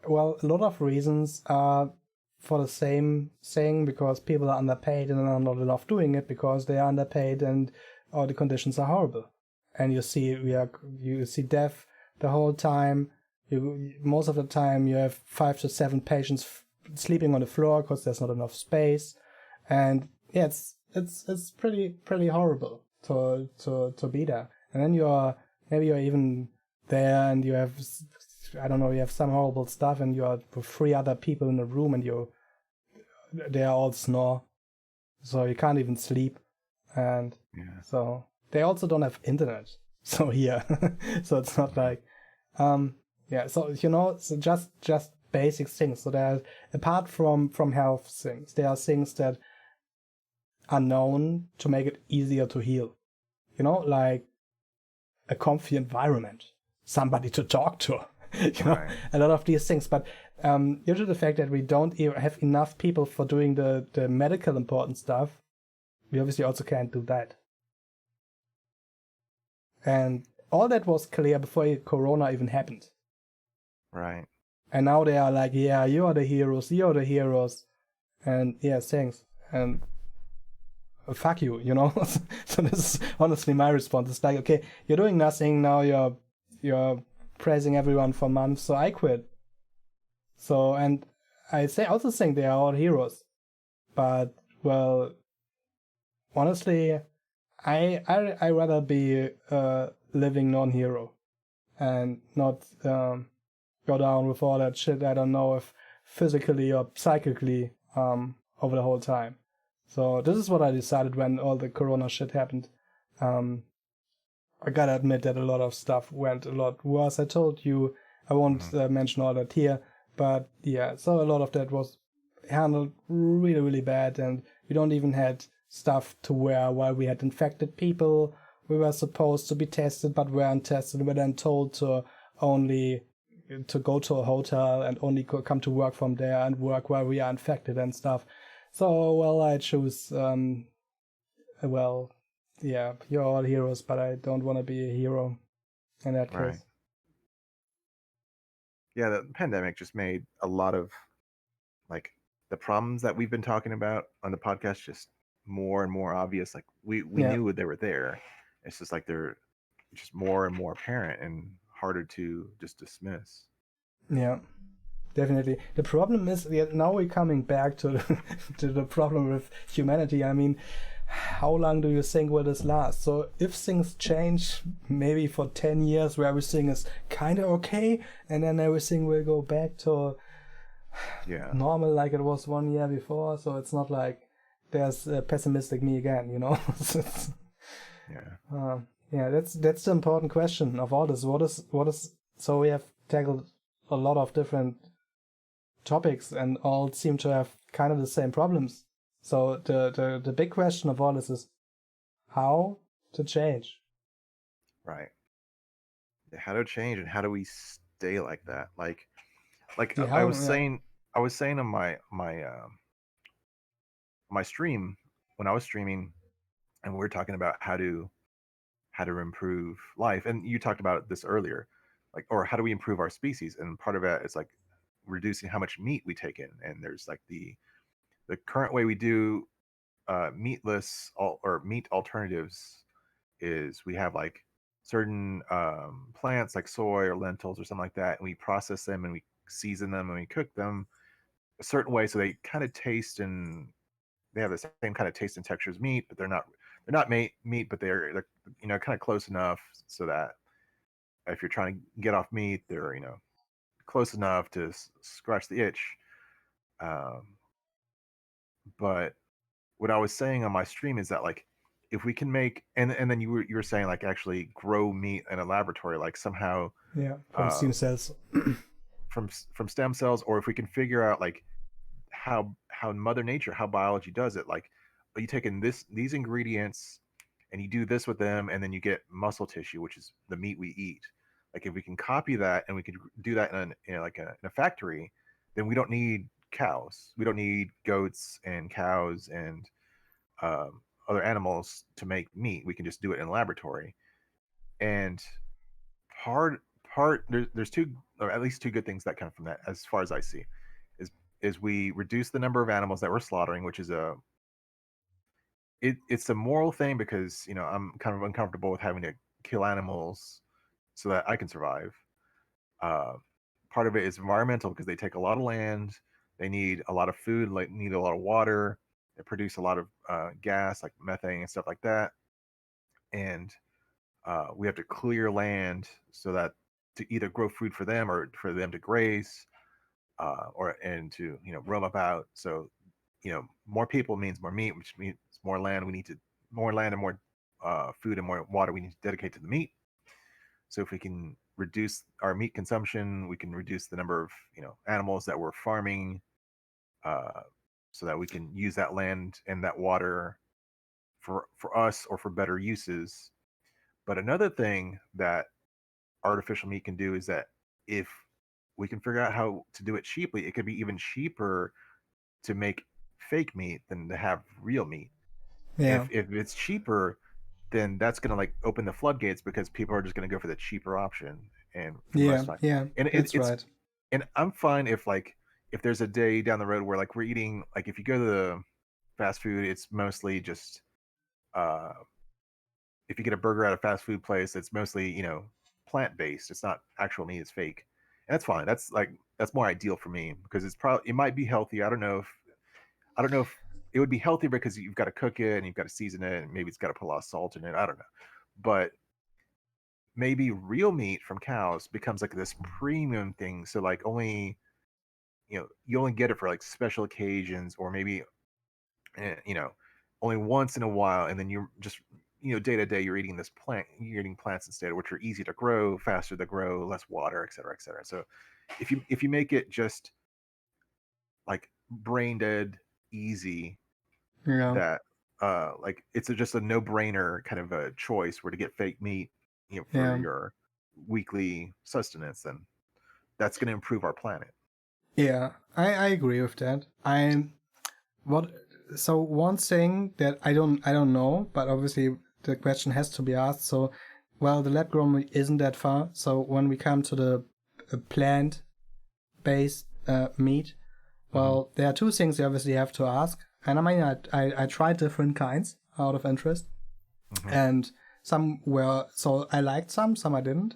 well, a lot of reasons are for the same thing, because people are underpaid and are not enough doing it because they are underpaid and all the conditions are horrible. And you see death the whole time. Most of the time you have 5 to 7 patients sleeping on the floor because there's not enough space, and yeah, it's pretty horrible to be there. And then maybe you're even there and you have, I don't know, you have some horrible stuff and you're with 3 other people in the room and they are all snore, so you can't even sleep. And so they also don't have internet, so here so it's not like so so just basic things. So there, apart from health things, there are things that are known to make it easier to heal, like a comfy environment, somebody to talk to, a lot of these things. But due to the fact that we don't have enough people for doing the medical important stuff, we obviously also can't do that. And all that was clear before Corona even happened.
Right.
And now they are like, yeah, you're the heroes. And yeah, thanks. And fuck you, So this is honestly my response. It's like, okay, you're doing nothing now. You're praising everyone for months, so I quit. So, and I also think they are all heroes, but, well, honestly, I rather be a living non-hero and not go down with all that shit. I don't know if physically or psychically over the whole time. So this is what I decided when all the Corona shit happened. I gotta admit that a lot of stuff went a lot worse. I told you, I won't mention all that here, but yeah, so a lot of that was handled really, really bad, and we don't even had stuff to wear while we had infected people. We were supposed to be tested, but weren't tested. We were then told to only to go to a hotel and only come to work from there and work while we are infected and stuff. So, well, I choose, yeah, you're all heroes, but I don't want to be a hero in that case.
Yeah, the pandemic just made a lot of, like, the problems that we've been talking about on the podcast just more and more obvious. Like, we knew they were there. It's just like they're just more and more apparent and harder to just dismiss.
Yeah, definitely. The problem is, now we're coming back to to the problem with humanity. I mean, how long do you think will this last? So if things change, maybe for 10 years where everything is kind of okay, and then everything will go back to normal like it was 1 year before. So it's not like there's a pessimistic me again, that's the important question of all this. What is so we have tackled a lot of different topics and all seem to have kind of the same problems. So the big question of all this is how to change.
Right. How to change, and how do we stay like that? Like I was saying on my stream, when I was streaming, and we were talking about how to improve life, and you talked about this earlier. like, or how do we improve our species? And part of that is like reducing how much meat we take in. And there's like the current way we do meatless or meat alternatives is we have like certain plants like soy or lentils or something like that, and we process them and we season them and we cook them a certain way so they kind of taste and they have the same kind of taste and texture as meat, but they're not meat, but they're kind of close enough so that if you're trying to get off meat, they're close enough to scratch the itch. Um, but what I was saying on my stream is that like if we can make and then you were saying like actually grow meat in a laboratory like somehow
Yeah, from
uh,
stem cells.
from stem cells, or if we can figure out like how mother nature, how biology does it, like you take in these ingredients and you do this with them and then you get muscle tissue, which is the meat we eat. Like if we can copy that and we can do that in a factory, then we don't need cows, we don't need goats and cows and other animals to make meat. We can just do it in a laboratory. And part there's two, or at least two good things that come from that, as far as I see, is we reduce the number of animals that we're slaughtering, which is it's a moral thing because I'm kind of uncomfortable with having to kill animals so that I can survive. Uh, Part of it is environmental because they take a lot of land, they need a lot of food, like need a lot of water, they produce a lot of gas like methane and stuff like that, and we have to clear land so that to either grow food for them or for them to graze, or and to roam about. So more people means more meat, which means more land. We need to more land and more food and more water we need to dedicate to the meat. So if we can reduce our meat consumption, we can reduce the number of animals that we're farming, uh, so that we can use that land and that water for us or for better uses. But another thing that artificial meat can do is that if we can figure out how to do it cheaply, it could be even cheaper to make fake meat than to have real meat.
Yeah,
If it's cheaper, then that's going to like open the floodgates because people are just going to go for the cheaper option, and for the
yeah,
most time.
yeah.
And
That's
it's
right.
and I'm fine if like if there's a day down the road where like we're eating, like if you go to the fast food, it's mostly just uh if you get a burger at a fast food place, it's mostly plant based. It's not actual meat; it's fake, and that's fine. That's more ideal for me because it might be healthy. I don't know if it would be healthy because you've got to cook it and you've got to season it and maybe it's got to put a lot of salt in it. I don't know, but maybe real meat from cows becomes like this premium thing. So like only you only get it for like special occasions, or maybe eh, you know only once in a while, and then you're just day to day you're eating you're eating plants instead, which are easy to grow, faster to grow, less water, et cetera, et cetera. So if you make it just like brain dead easy,
Yeah,
that like it's just a no brainer kind of a choice where to get fake meat for
yeah,
your weekly sustenance, then that's going to improve our planet.
yeah. I agree with that. What so one thing that I don't know, but obviously the question has to be asked. So, well, the lab grown meat isn't that far. So when we come to the plant based meat,
Hmm.
well, there are two things you obviously have to ask. And I mean, I tried different kinds out of interest,
Hmm.
and some were so I liked some I didn't.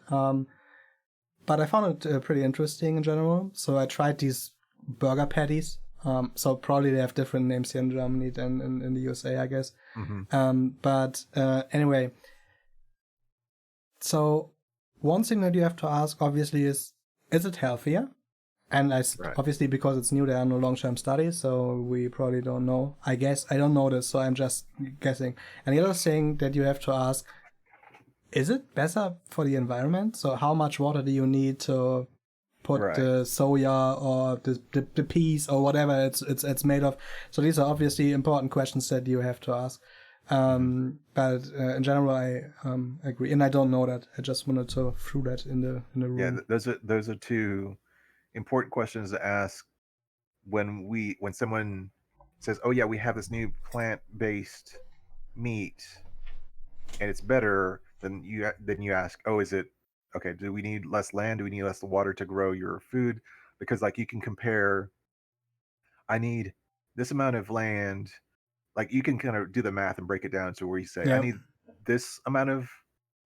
But I found it pretty interesting in general. So I tried these burger patties. So probably they have different names here in Germany than in the USA, I guess.
Hmm.
But anyway, so one thing that you have to ask obviously is it healthier? And
Right.
obviously because it's new, there are no long-term studies, so we probably don't know. I guess I don't know this, so I'm just guessing. And the other thing that you have to ask, is it better for the environment? So how much water do you need to put
Right.
the soya or the peas or whatever it's made of? So these are obviously important questions that you have to ask.
Hmm.
But in general, I agree, and I don't know that. I just wanted to throw that in the
Yeah,
room.
those are two important questions to ask when someone says, "Oh yeah, we have this new plant-based meat and it's better." Then you ask, "Oh, is it okay, do we need less land? Do we need less water to grow your food? Because like you can compare, I need this amount of land. Like you can kind of do the math and break it down to where you say, I
Yeah.
need this amount of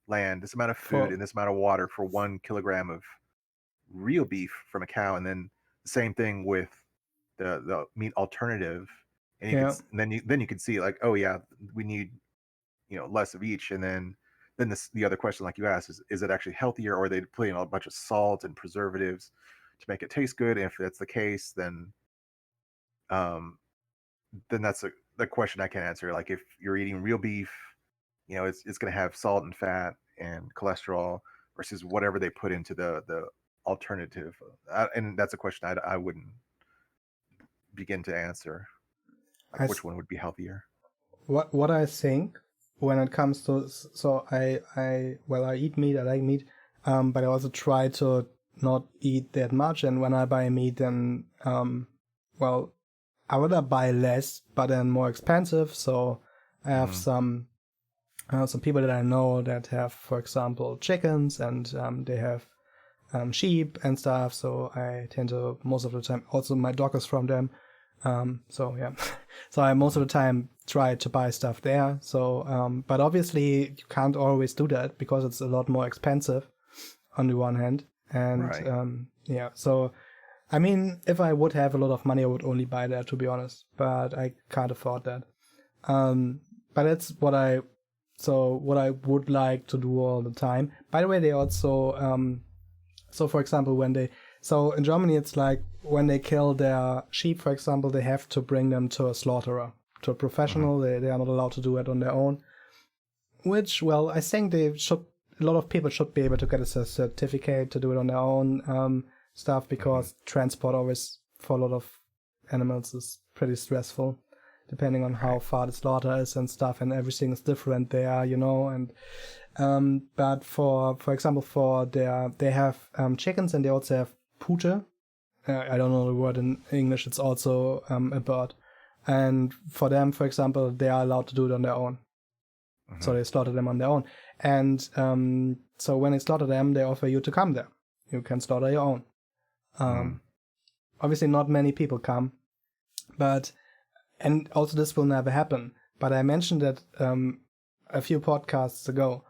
land, this amount of food,
For
and this amount of water for 1 kilogram of real beef from a cow, and then the same thing with the meat alternative, and you could
yeah.
then you could see like, oh yeah, we need less of each, and then the other question like you asked is it actually healthier, or are they putting a bunch of salt and preservatives to make it taste good? And if that's the case, um then that's the question I can answer. Like if you're eating real beef, it's going to have salt and fat and cholesterol versus whatever they put into the alternative. And that's a question I wouldn't begin to answer. Like
I,
which one would be healthier?
what I think when it comes to, so I eat meat, I like meat, but I also try to not eat that much. And when I buy meat, then well, I would buy less, but then more expensive. So I have some people that I know that have, for example, chickens, and they have sheep and stuff. So I tend to most of the time. Also, my dog is from them. So yeah, so I most of the time try to buy stuff there. So, but obviously you can't always do that because it's a lot more expensive on the one hand. And
Right.
yeah, so I mean, if I would have a lot of money, I would only buy that, to be honest. But I can't afford that. But that's what I would like to do all the time. By the way, they also so for example so in Germany it's like when they kill their sheep, for example, they have to bring them to a slaughterer, to a professional. They are not allowed to do it on their own. Which, well, I think a lot of people should be able to get a certificate to do it on their own stuff, because transport always for a lot of animals is pretty stressful, depending on how far the slaughter is and stuff, and everything is different there, and but for example, they have chickens, and they also have pute. I don't know the word in English. It's also a bird, and for them, for example, they are allowed to do it on their own. So they slaughter them on their own, and so when they slaughter them, they offer you to come there. You can slaughter your own. Obviously, not many people come, and also this will never happen. But I mentioned that a few podcasts ago.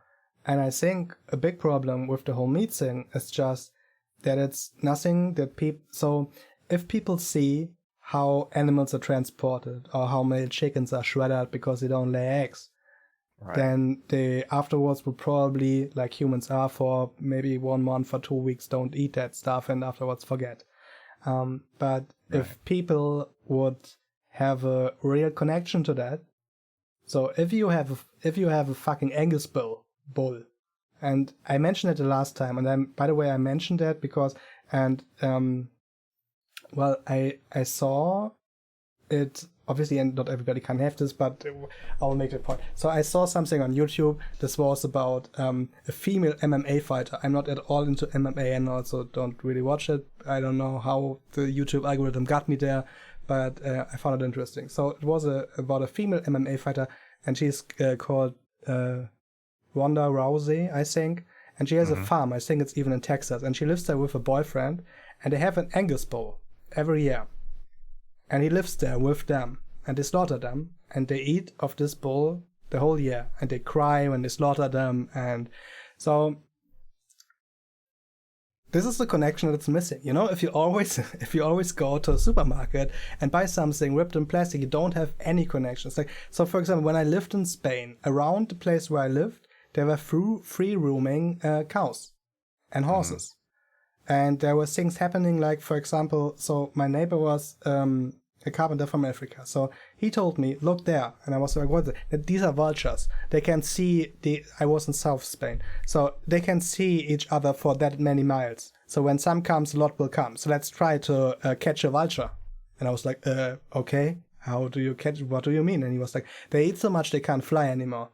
And I think a big problem with the whole meat thing is just that it's nothing that people. So if people see how animals are transported, or how male chickens are shredded because they don't lay eggs, then they afterwards will probably, like humans are, for maybe 1 month or 2 weeks, don't eat that stuff and afterwards forget. But if people would have a real connection to that, so if you have a fucking Angus bull, and I mentioned it the last time, and then by the way I mentioned that because well, I saw it, obviously, and not everybody can have this, but I'll make the point. So I saw something on YouTube. This was about a female MMA fighter. I'm not at all into MMA and also don't really watch it. I don't know how the YouTube algorithm got me there, but I found it interesting. So it was about a female MMA fighter, and she's called Ronda Rousey, I think, and she has a farm. I think it's even in Texas, and she lives there with a boyfriend, and they have an Angus bull every year, and he lives there with them, and they slaughter them, and they eat of this bull the whole year, and they cry when they slaughter them, and so this is the connection that's missing. If you always go to a supermarket and buy something wrapped in plastic, you don't have any connections. Like, so for example, when I lived in Spain, around the place where I lived, there were free roaming cows and horses. And there were things happening, like, for example, so my neighbor was a carpenter from Africa. So he told me, look there. And I was like, what? These are vultures. They can see, I was in South Spain. So they can see each other for that many miles. So when some comes, a lot will come. So let's try to catch a vulture. And I was like, okay, how do you catch, what do you mean? And he was like, they eat so much they can't fly anymore.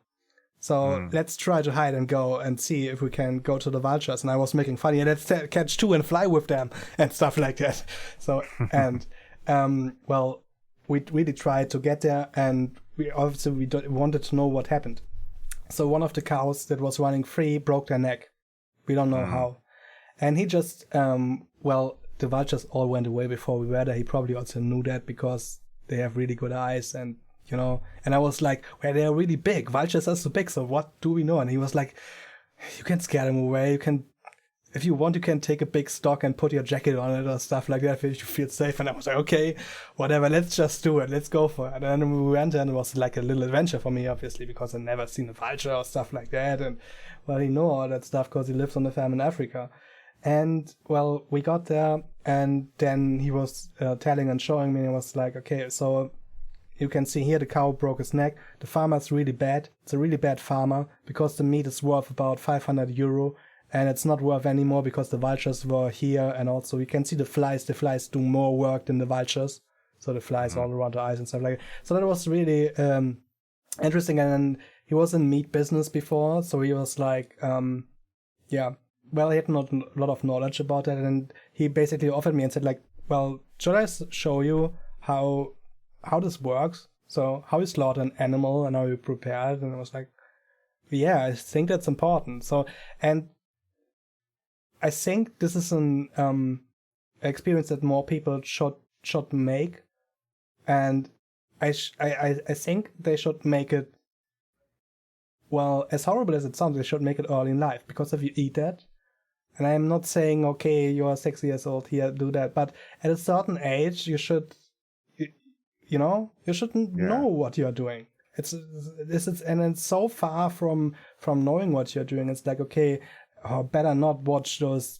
So let's try to hide and go and see if we can go to the vultures. And I was making fun, let's catch 2 and fly with them and stuff like that. So, and, well, we really tried to get there, and we wanted to know what happened. So one of the cows that was running free broke their neck. We don't know
Mm.
how. And he just, the vultures all went away before we were there. He probably also knew that because they have really good eyes and, and I was like, well, they're really big. Vultures are so big, so what do we know? And he was like, you can scare them away. You can, if you want, you can take a big stock and put your jacket on it or stuff like that if you feel safe. And I was like, okay, whatever, let's just do it. Let's go for it. And then we went and it was like a little adventure for me, obviously, because I'd never seen a vulture or stuff like that. And, well, he knew all that stuff because he lives on a farm in Africa. And, well, we got there and then he was telling and showing me, and it was like, okay, so you can see here the cow broke his neck. The farmer's really bad. It's a really bad farmer because the meat is worth about 500 euro. And it's not worth anymore because the vultures were here, and also you can see the flies. The flies do more work than the vultures, so the flies all around the eyes and stuff like that. So that was really interesting. And then he was in meat business before, so he was like, yeah, well, he had not a lot of knowledge about that, and he basically offered me and said like, well, should I show you how this works? So how you slaughter an animal and how you prepare it? And I was like, yeah, I think that's important. So and I think this is an experience that more people should make, and I think they should make it. Well, as horrible as it sounds, they should make it early in life, because if you eat that, and I'm not saying okay, you are 6 years old here, do that, but at a certain age, you should, you shouldn't know what you are doing. It's so far from knowing what you're doing. It's like, okay, better not watch those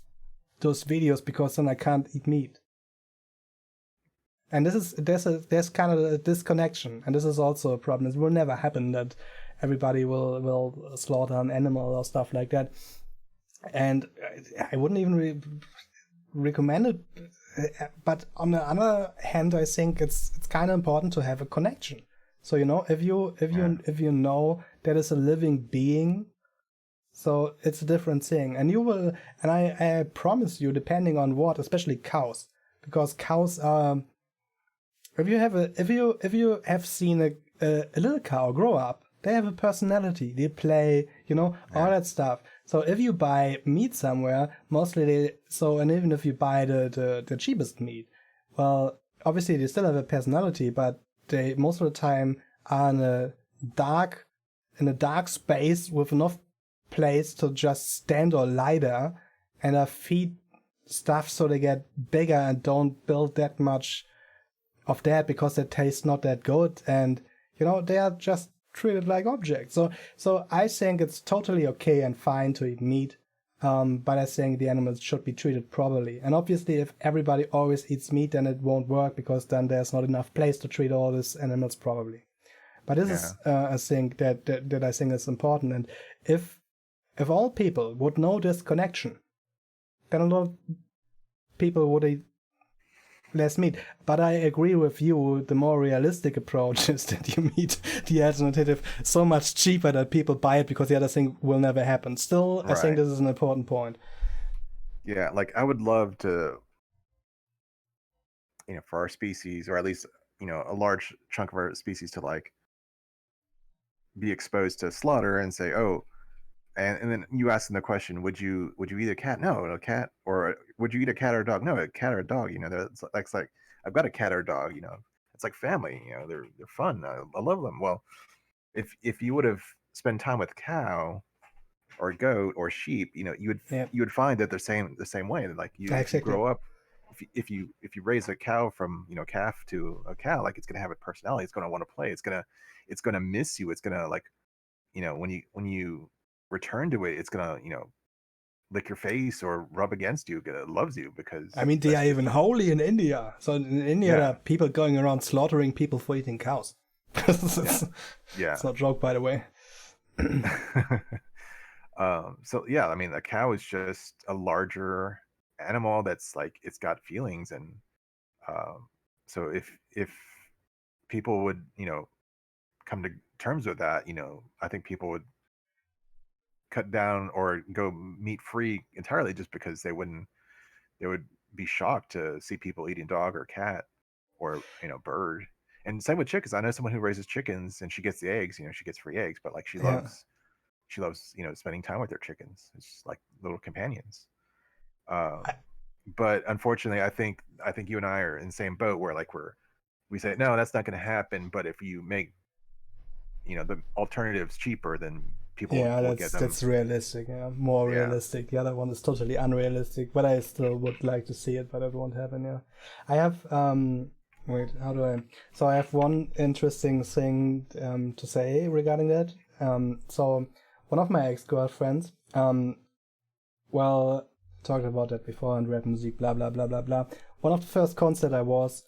videos because then I can't eat meat. And there's kind of a disconnection, and this is also a problem. It will never happen that everybody will slaughter an animal or stuff like that. And I wouldn't even recommend it. But on the other hand, I think it's kind of important to have a connection. So if you know that is a living being. So it's a different thing, and I promise you, depending on what, especially cows, because cows are. If you have seen a little cow grow up, they have a personality. They play, all that stuff. So if you buy meat somewhere, mostly and even if you buy the cheapest meat, well, obviously they still have a personality, but they most of the time are in a dark space with enough place to just stand or lie there, and feed stuff so they get bigger and don't build that much of that because they taste not that good, and they are just treated like objects. So I think it's totally okay and fine to eat meat, but I think the animals should be treated properly. And obviously, if everybody always eats meat, then it won't work, because then there's not enough place to treat all these animals properly. But this is a thing that I think is important. And if all people would know this connection, then a lot of people would eat less meat. But I agree with you, the more realistic approach is that you meet the alternative so much cheaper that people buy it because the other thing will never happen. Still, right. I think this is an important point.
Yeah, like I would love to, for our species, or at least, a large chunk of our species to like be exposed to slaughter and say, oh, and then you ask them the question, would you eat a cat? No, a cat. Or would you eat a cat or a dog? No, a cat or a dog. That's like I've got a cat or a dog. It's like family. They're fun. I love them. Well, if you would have spent time with a cow or a goat or sheep, you would find that the same way. Like if you grow up, if you raise a cow from calf to a cow, like it's gonna have a personality. It's gonna want to play. It's gonna miss you. It's gonna like when you return to it, it's gonna lick your face or rub against you. It loves you because
they are even holy in India. So in India, there are people going around slaughtering people for eating cows. It's not a joke, by the way.
So yeah, a cow is just a larger animal that's like it's got feelings, and so if people would come to terms with that, I think people would cut down or go meat free entirely, just because they would be shocked to see people eating dog or cat or bird. And same with chickens. I know someone who raises chickens and she gets the eggs. She gets free eggs, but like she loves she loves, spending time with her chickens. It's just like little companions. Um,
I,
but unfortunately, I think you and I are in the same boat where like we say no, that's not going to happen. But if you make the alternatives cheaper, then people
yeah,
will get them.
that's realistic. Yeah, more
Yeah,
realistic. The other one is totally unrealistic, but I still would like to see it, but it won't happen. Yeah, I have wait, how do I? So I have one interesting thing to say regarding that. So one of my ex-girlfriends, well, talked about that before and rap music, blah blah blah blah blah. One of the first concerts I was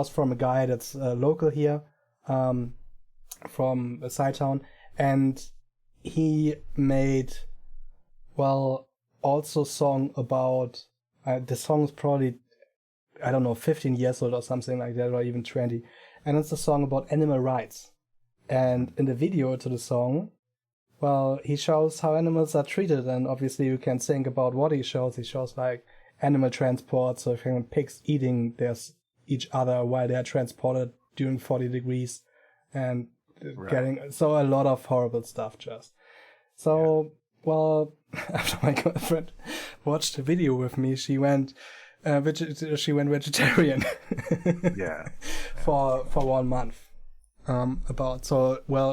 from a guy that's local here, from a side town, and he made, well, also song about the song's probably, I don't know, 15 years old or something like that, or even 20, and it's a song about animal rights. And in the video to the song, well, he shows how animals are treated, and obviously you can think about what he shows. He shows like animal transport, so pigs eating each other while they are transported during 40 degrees, and
right.
getting so a lot of horrible stuff just. So, well, after my girlfriend watched the video with me, she went vegetarian
Yeah.
for 1 month.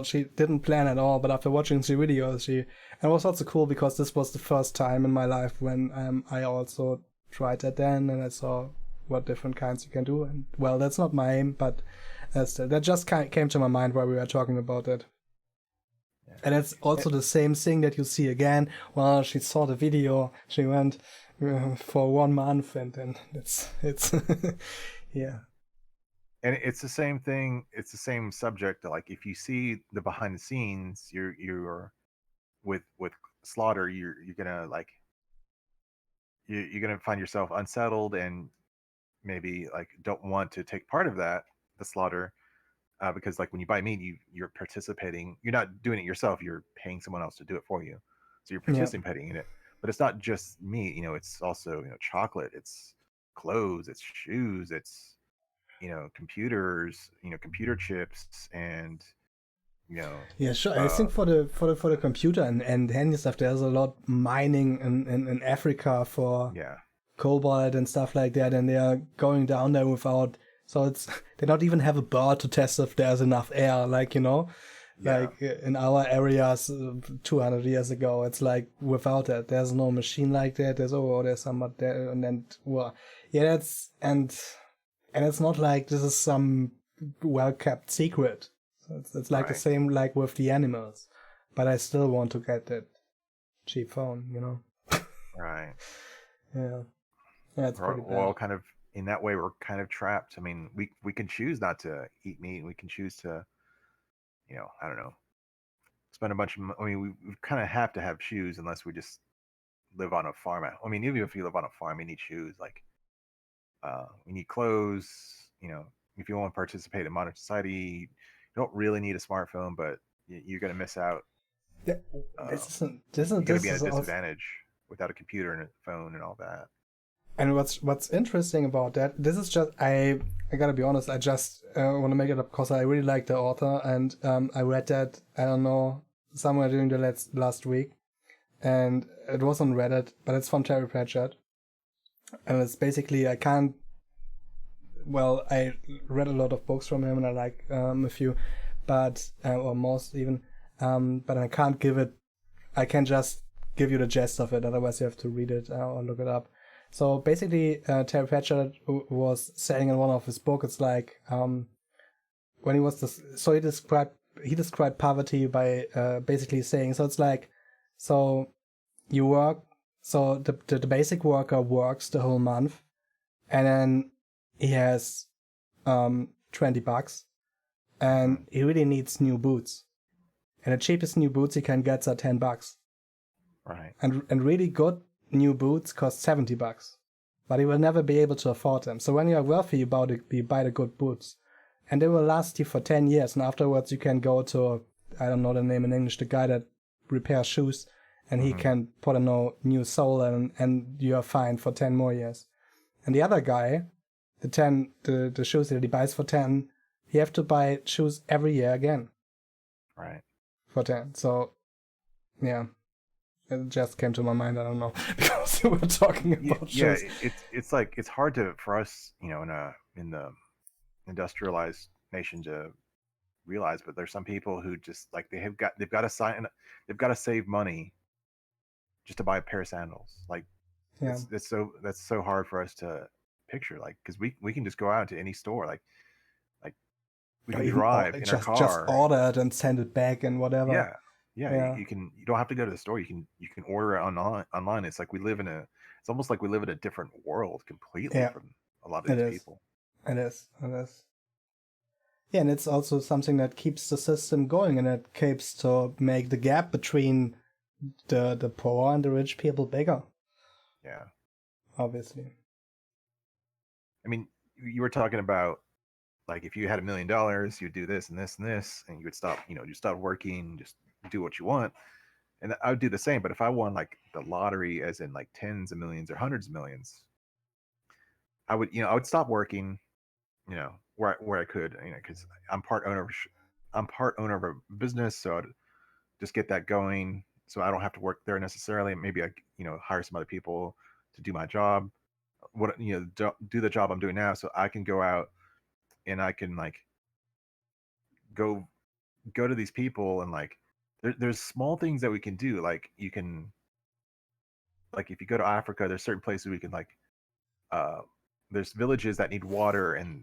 She didn't plan at all, but after watching the videos, and it was also cool because this was the first time in my life when I also tried that then, and I saw what different kinds you can do. And well, that's not my aim, but that just came to my mind while we were talking about it. Yeah. And it's also the same thing that you see again. Well, she saw the video, she went for 1 month, and then it's yeah.
And it's the same thing. It's the same subject. Like if you see the behind the scenes, you're with slaughter. You're gonna like you're gonna find yourself unsettled and maybe like don't want to take part of the slaughter, because like when you buy meat, you're participating. You're not doing it yourself. You're paying someone else to do it for you, so you're participating in it. But it's not just meat. It's also chocolate. It's clothes. It's shoes. It's computers, computer chips, and
yeah, sure. I think for the computer and handy stuff, there's a lot mining in Africa for cobalt and stuff like that, and they are going down there without. So they don't even have a bird to test if there's enough air, like like in our areas 200 years ago. It's like without that, there's no machine like that. There's some there, and then that's and it's not like this is some well-kept secret. So it's like the same like with the animals. But I still want to get that cheap phone,
Right.
Yeah. Yeah, it's pretty bad.
Well, kind of in that way, we're kind of trapped. I mean, we can choose not to eat meat. We can choose to, I don't know, spend a bunch of money. I mean, we kind of have to have shoes unless we just live on a farm. I mean, even if you live on a farm, you need shoes. Like, you need clothes. If you want to participate in modern society, you don't really need a smartphone, but you're going to miss out.
Yeah, this is
going to be at a disadvantage without a computer and a phone and all that.
And what's interesting about that, this is just I gotta be honest, I just want to make it up because I really like the author, and I read that, I don't know, somewhere during the last week, and it was on Reddit, but it's from Terry Pratchett, and it's basically I read a lot of books from him, and I like a few, but or most even, but I can just give you the gist of it, otherwise you have to read it or look it up. So basically, Terry Pratchett was saying in one of his books, it's like when he described poverty by basically saying, so it's like, so you work, so the basic worker works the whole month, and then he has $20, and he really needs new boots, and the cheapest new boots he can get are $10.
Right.
And really good new boots cost $70, but he will never be able to afford them. So when you are wealthy, you buy the good boots, and they will last you for 10 years. And afterwards, you can go to, I don't know the name in English, the guy that repairs shoes, and he can put a new sole, and you are fine for 10 more years. And the other guy, the shoes that he buys for 10, he have to buy shoes every year again.
Right.
For 10. So Yeah. It just came to my mind. I don't know because you were talking about
Yeah,
shoes.
it's like it's hard for us, in the industrialized nation to realize, but there's some people who just like they've got to they've got to save money just to buy a pair of sandals. Like
Yeah.
that's so hard for us to picture, like because we can just go out to any store, like we
Or
can
even
drive in our
just
car.
order it and send it back and whatever.
Yeah, yeah,
Yeah.
you don't have to go to the store. You can order it online. It's like it's almost like we live in a different world completely
Yeah.
from a lot of
It
these
is.
people.
It is. It is. Yeah, and it's also something that keeps the system going, and it keeps to make the gap between the poor and the rich people bigger.
Yeah,
Obviously.
I mean, you were talking about like if you had $1 million, you'd do this and this and this, and you would stop, you stop working, just do what you want. And I would do the same. But if I won like the lottery, as in like tens of millions or hundreds of millions, I would stop working, where I could, because I'm part owner of a business, so I'd just get that going, so I don't have to work there necessarily. Maybe I, hire some other people to do my job, do the job I'm doing now, so I can go out and I can like go go to these people and like there's small things that we can do. Like you can, like if you go to Africa, there's certain places we can like uh there's villages that need water, and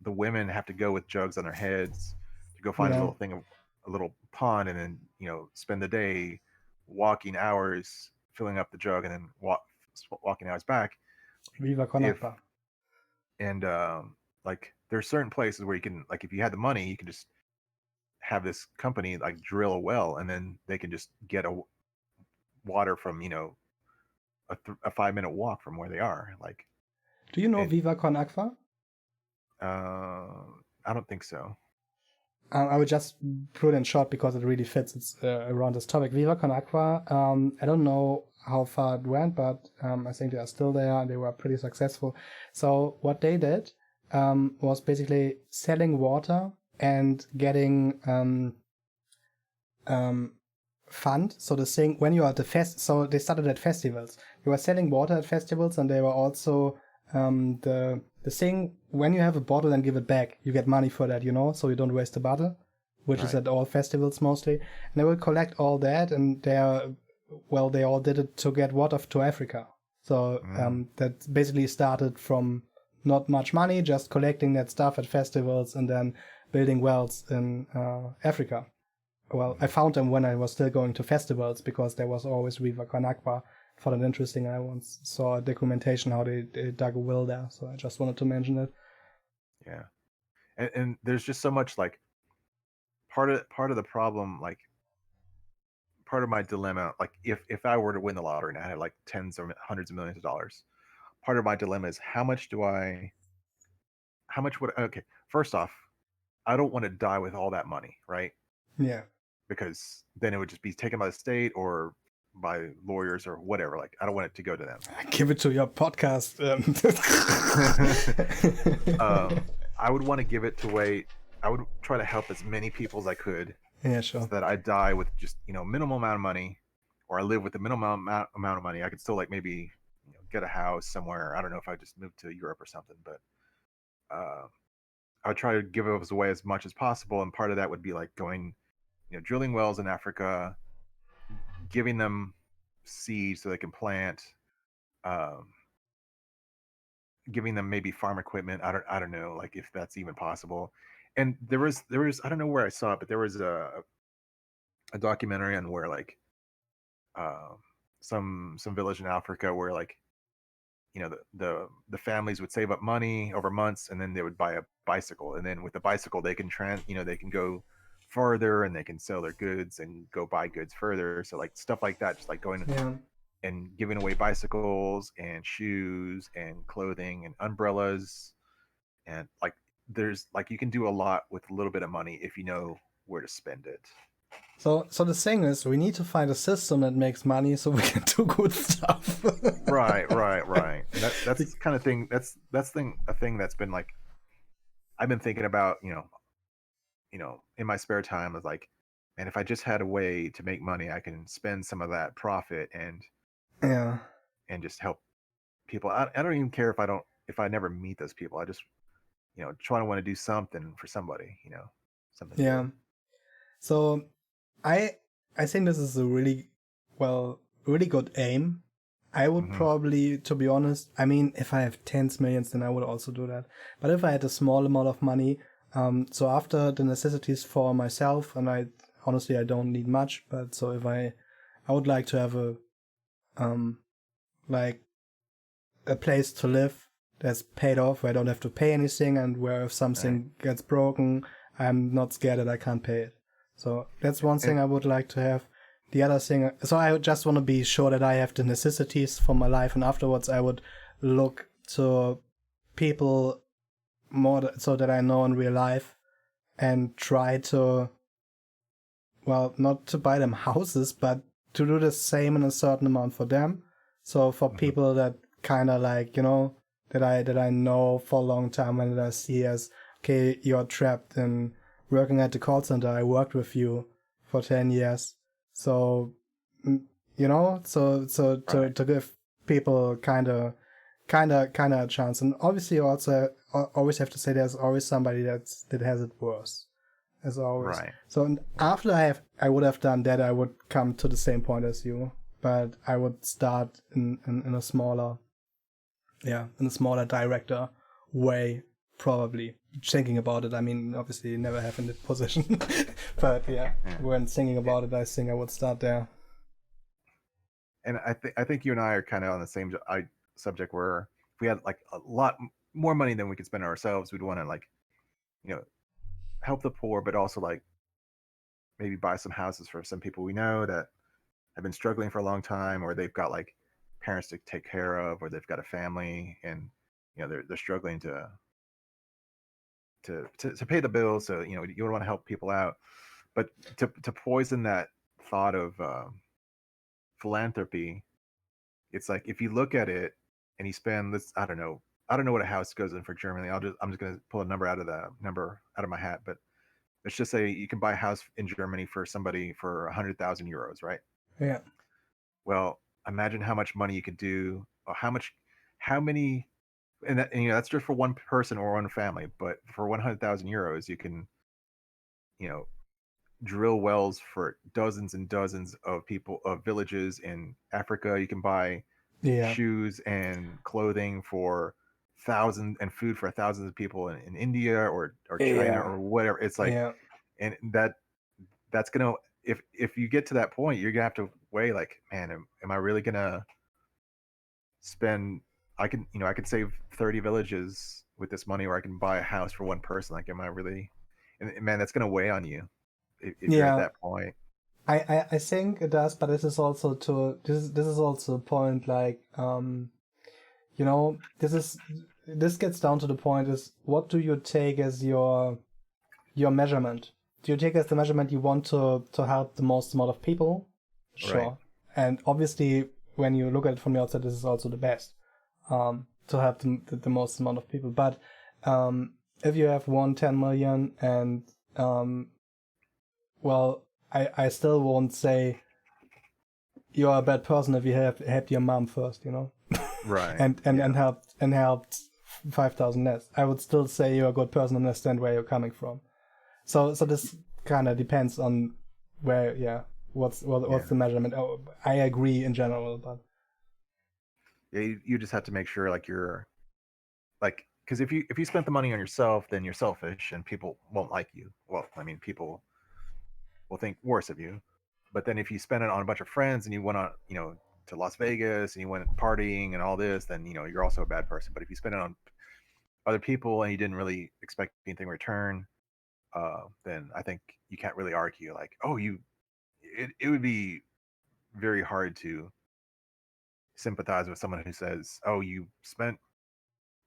the women have to go with jugs on their heads to go find
Yeah.
a little pond, and then spend the day walking hours filling up the jug, and then walking hours back.
Viva Con
If
Agua.
and Like there's certain places where you can, like if you had the money, you can just have this company like drill a well, and then they can just get a water from a 5-minute walk from where they are. Like
Do you know
and
Viva Con Agua?
I don't think so.
I would just put it in short because it really fits. It's around this topic. Viva Con Agua. I don't know how far it went, but I think they are still there and they were pretty successful. So what they did was basically selling water and getting fund. So the thing when you are at the so they started at festivals. They were selling water at festivals, and they were also the thing when you have a bottle and give it back, you get money for that, so you don't waste the bottle, which is
Right.
at all festivals mostly. And they will collect all that, and they all did it to get water to Africa. So that basically started from not much money, just collecting that stuff at festivals and then building wells in Africa. Well, I found them when I was still going to festivals because there was always Viva Con Agua. I found it interesting. I once saw a documentation how they dug a well there, so I just wanted to mention it.
Yeah. And there's just so much like part of the problem, like part of my dilemma, like if I were to win the lottery and I had like tens or hundreds of millions of dollars, part of my dilemma is how much would okay, first off, I don't want to die with all that money, right?
Yeah.
Because then it would just be taken by the state or by lawyers or whatever. Like I don't want it to go to them.
Give it to your podcast.
I would want to give it to away. I would try to help as many people as I could,
Yeah,
so
sure.
that I die with just minimal amount of money, or I live with the minimal amount of money. I could still like maybe get a house somewhere. I don't know if I just moved to Europe or something, but I would try to give it away as much as possible. And part of that would be like going, drilling wells in Africa, giving them seeds so they can plant, um, giving them maybe farm equipment. I don't know, like if that's even possible. And there was I don't know where I saw it, but there was a documentary on where like uh, some village in Africa where like the families would save up money over months, and then they would buy a bicycle, and then with the bicycle they can they can go further, and they can sell their goods and go buy goods further. So like stuff like that, just like going
Yeah.
and giving away bicycles and shoes and clothing and umbrellas, and like there's like you can do a lot with a little bit of money if you know where to spend it.
So the thing is, we need to find a system that makes money so we can do good stuff.
Right. And that's kind of thing. That's a thing that's been like I've been thinking about. In my spare time is like and if I just had a way to make money, I can spend some of that profit
Yeah.
and just help people. I don't even care if I never meet those people. I just try to want to do something for somebody, something
Yeah.
good.
So I I think this is a really good aim. I would
Hmm.
probably, to be honest, I mean, if I have tens millions, then I would also do that. But if I had a small amount of money, so after the necessities for myself, and I honestly I don't need much, but so if I would like to have um like a place to live that's paid off, where I don't have to pay anything, and where if
Right.
something gets broken, I'm not scared that I can't pay it. So that's one
And
thing I would like to have. The other thing, so I just want to be sure that I have the necessities for my life, and afterwards I would look to people more so that I know in real life and try to, well, not to buy them houses, but to do the same in a certain amount for them. So for
mhm,
people that kind of like, that I know for a long time and that I see as, okay, you're trapped in working at the call center. I worked with you for 10 years. So, mm, so
right.
to give people kind of a chance. And obviously also always have to say there's always somebody that has it worse, as always.
Right.
So after I would have done that, I would come to the same point as you, but I would start in a smaller, in a smaller director way, probably. Thinking about it, I mean, obviously never have in that position, but yeah,
Yeah.
when thinking about it, I think I would start there.
And I think you and I are kind of on the same subject where if we had like a lot more money than we could spend on ourselves, we'd want to like you know help the poor, but also like maybe buy some houses for some people we know that have been struggling for a long time, or they've got like parents to take care of, or they've got a family, and they're struggling to pay the bills. So you would want to help people out, but to poison that thought of philanthropy, it's like if you look at it and you spend this, I don't know what a house goes in for Germany. I'm just gonna pull a number out of my hat, but let's just say you can buy a house in Germany for somebody for 100,000 euros, right?
Yeah,
Well, imagine how much money you could do, or how many, and that's just for one person or one family. But for 100,000 euros, you can, you know, drill wells for dozens and dozens of people of villages in Africa. You can buy
yeah,
shoes and clothing for thousands and food for thousands of people in India or China
yeah,
or whatever. It's like,
yeah,
and that's gonna, if you get to that point, you're gonna have to weigh like, man, am I really gonna spend? I can save 30 villages with this money, or I can buy a house for one person. Like, am I really? And man, that's gonna weigh on you if you're at
yeah.
that point.
I think it does, but this is also a point like this gets down to the point is, what do you take as your measurement? Do you take as the measurement you want to help the most amount of people?
Right.
Sure. And obviously, when you look at it from the outside, this is also the best, to help the most amount of people. But if you have 10 million, and well, I still won't say you're a bad person if you have helped your mom first,
Right.
and
Yeah.
helped 5,000 less. I would still say you're a good person and understand where you're coming from. So this kind of depends on where, yeah, what's
Yeah.
the measurement. Oh, I agree in general, but
Yeah. You just have to make sure like you're like, because if you spent the money on yourself, then you're selfish and people won't like you. Well, I mean, people will think worse of you. But then if you spend it on a bunch of friends and you went on, to Las Vegas and you went partying and all this, then you're also a bad person. But if you spend it on other people and you didn't really expect anything in return, then I think you can't really argue like, oh, it would be very hard to sympathize with someone who says, oh, you spent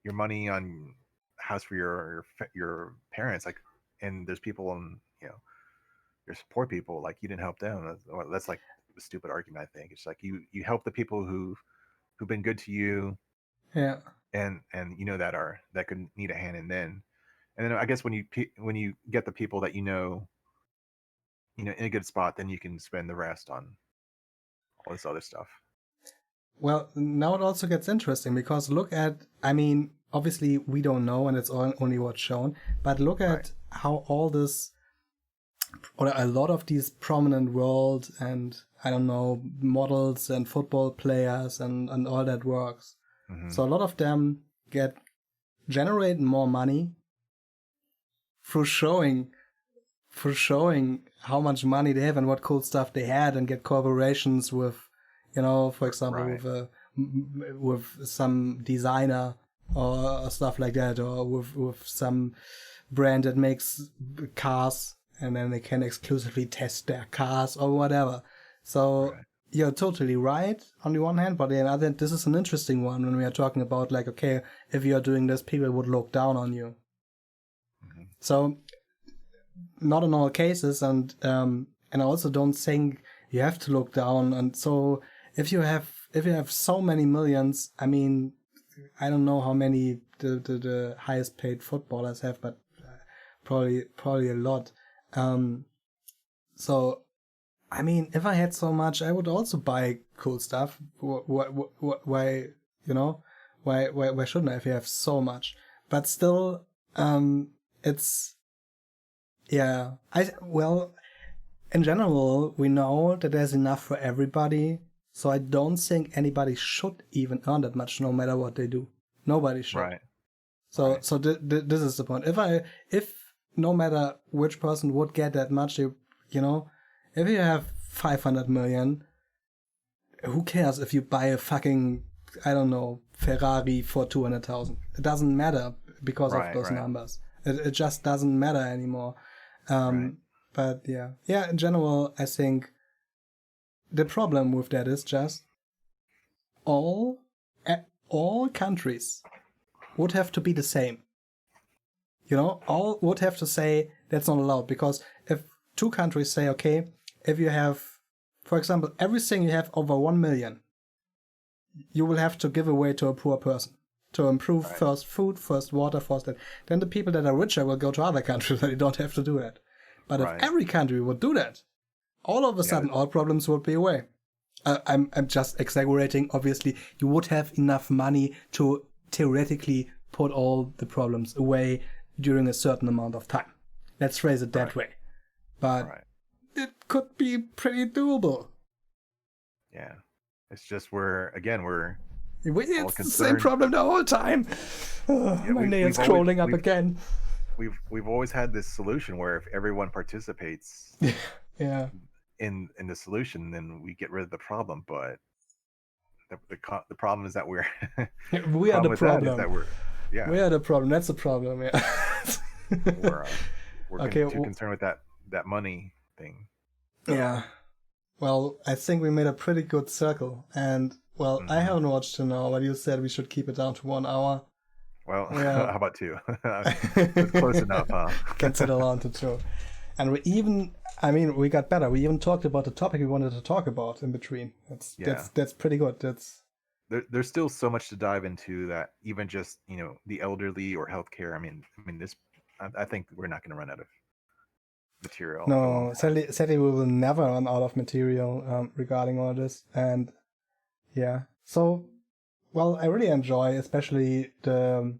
your money on a house for your parents, like, and there's people in, there's poor people, like you didn't help them. That's like a stupid argument. I think it's like you help the people who've been good to you,
yeah,
and that could need a hand, and then I guess when you get the people that in a good spot, then you can spend the rest on all this other stuff.
Well, now it also gets interesting because look at, I mean, obviously we don't know and it's only what's shown, but look at how all this, or a lot of these prominent world and, I don't know, models and football players and all that works.
Mm-hmm.
So a lot of them generate more money through showing how much money they have and what cool stuff they had, and get collaborations with, for example, with some designer or stuff like that, or with some brand that makes cars, and then they can exclusively test their cars or whatever. So you're totally right on the one hand, but on the other hand, this is an interesting one when we are talking about, like, okay, if you're doing this, people would look down on you.
Mm-hmm.
So not in all cases, and I also don't think you have to look down. And so if you have so many millions, I mean, I don't know how many the highest paid footballers have, but probably a lot. So I mean, if I had so much, I would also buy cool stuff. Why shouldn't I if you have so much? But still, it's, yeah. In general, we know that there's enough for everybody. So I don't think anybody should even earn that much, no matter what they do. Nobody should.
Right.
So this is the point. If no matter which person would get that much, if you have 500 million, who cares if you buy a fucking, I don't know, Ferrari for 200,000? It doesn't matter because of those numbers. It just doesn't matter anymore. But yeah. In general, I think the problem with that is just all countries would have to be the same. All would have to say that's not allowed, because if two countries say, okay, if you have, for example, everything you have over 1 million, you will have to give away to a poor person to improve first food, first water, first that. Then the people that are richer will go to other countries where they don't have to do that. But if every country would do that, all of a sudden all problems would be away. I'm just exaggerating. Obviously, you would have enough money to theoretically put all the problems away during a certain amount of time. Let's phrase it that way. But it could be pretty doable.
Yeah. It's just
it's the same problem the whole time. My nail's crawling up again.
We've always had this solution where if everyone participates in the solution, then we get rid of the problem. But the problem is that we
are the problem.
We are
the problem. That's the problem.
Yeah. we're too concerned with that money thing.
Yeah. Well, I think we made a pretty good circle, and I haven't watched an hour, but you said we should keep it down to 1 hour.
Well, how about 2? That's close enough, huh?
Can settle down to 2. And we got better. We even talked about the topic we wanted to talk about in between. That's pretty good.
There's still so much to dive into, that even just, the elderly or healthcare. I mean this, I think we're not going to run out of material.
No, sadly we will never run out of material regarding all this. And yeah, so I really enjoy especially the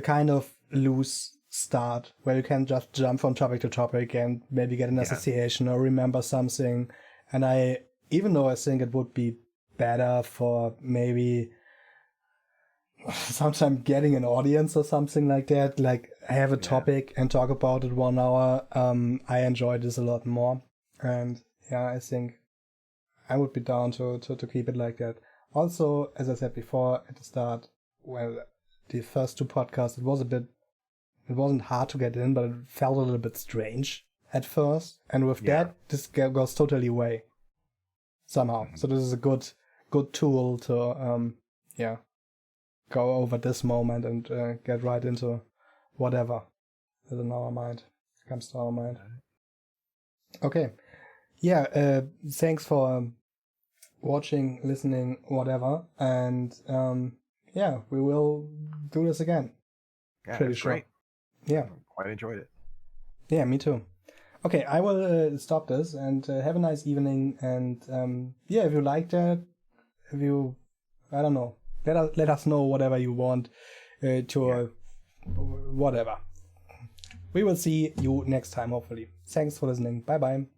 kind of loose start where you can just jump from topic to topic and maybe get an association or remember something. And even though I think it would be better for maybe sometime getting an audience or something like that, like have a topic and talk about it 1 hour, I enjoy this a lot more. And I think I would be down to keep it like that. Also, as I said before at the start, the first 2 podcasts, it wasn't hard to get in, but it felt a little bit strange at first. And with that, this goes totally away somehow. Mm-hmm. So this is a good tool to, go over this moment and get right into whatever is in our mind, comes to our mind. Okay. Yeah, thanks for watching, listening, whatever. And we will do this again.
Yeah,
pretty
it's
sure.
Great.
Yeah.
Quite enjoyed it.
Yeah, me too. Okay, I will stop this and have a nice evening. And yeah, if you like that, if you, I don't know, let us know whatever you want whatever. We will see you next time, hopefully. Thanks for listening. Bye bye.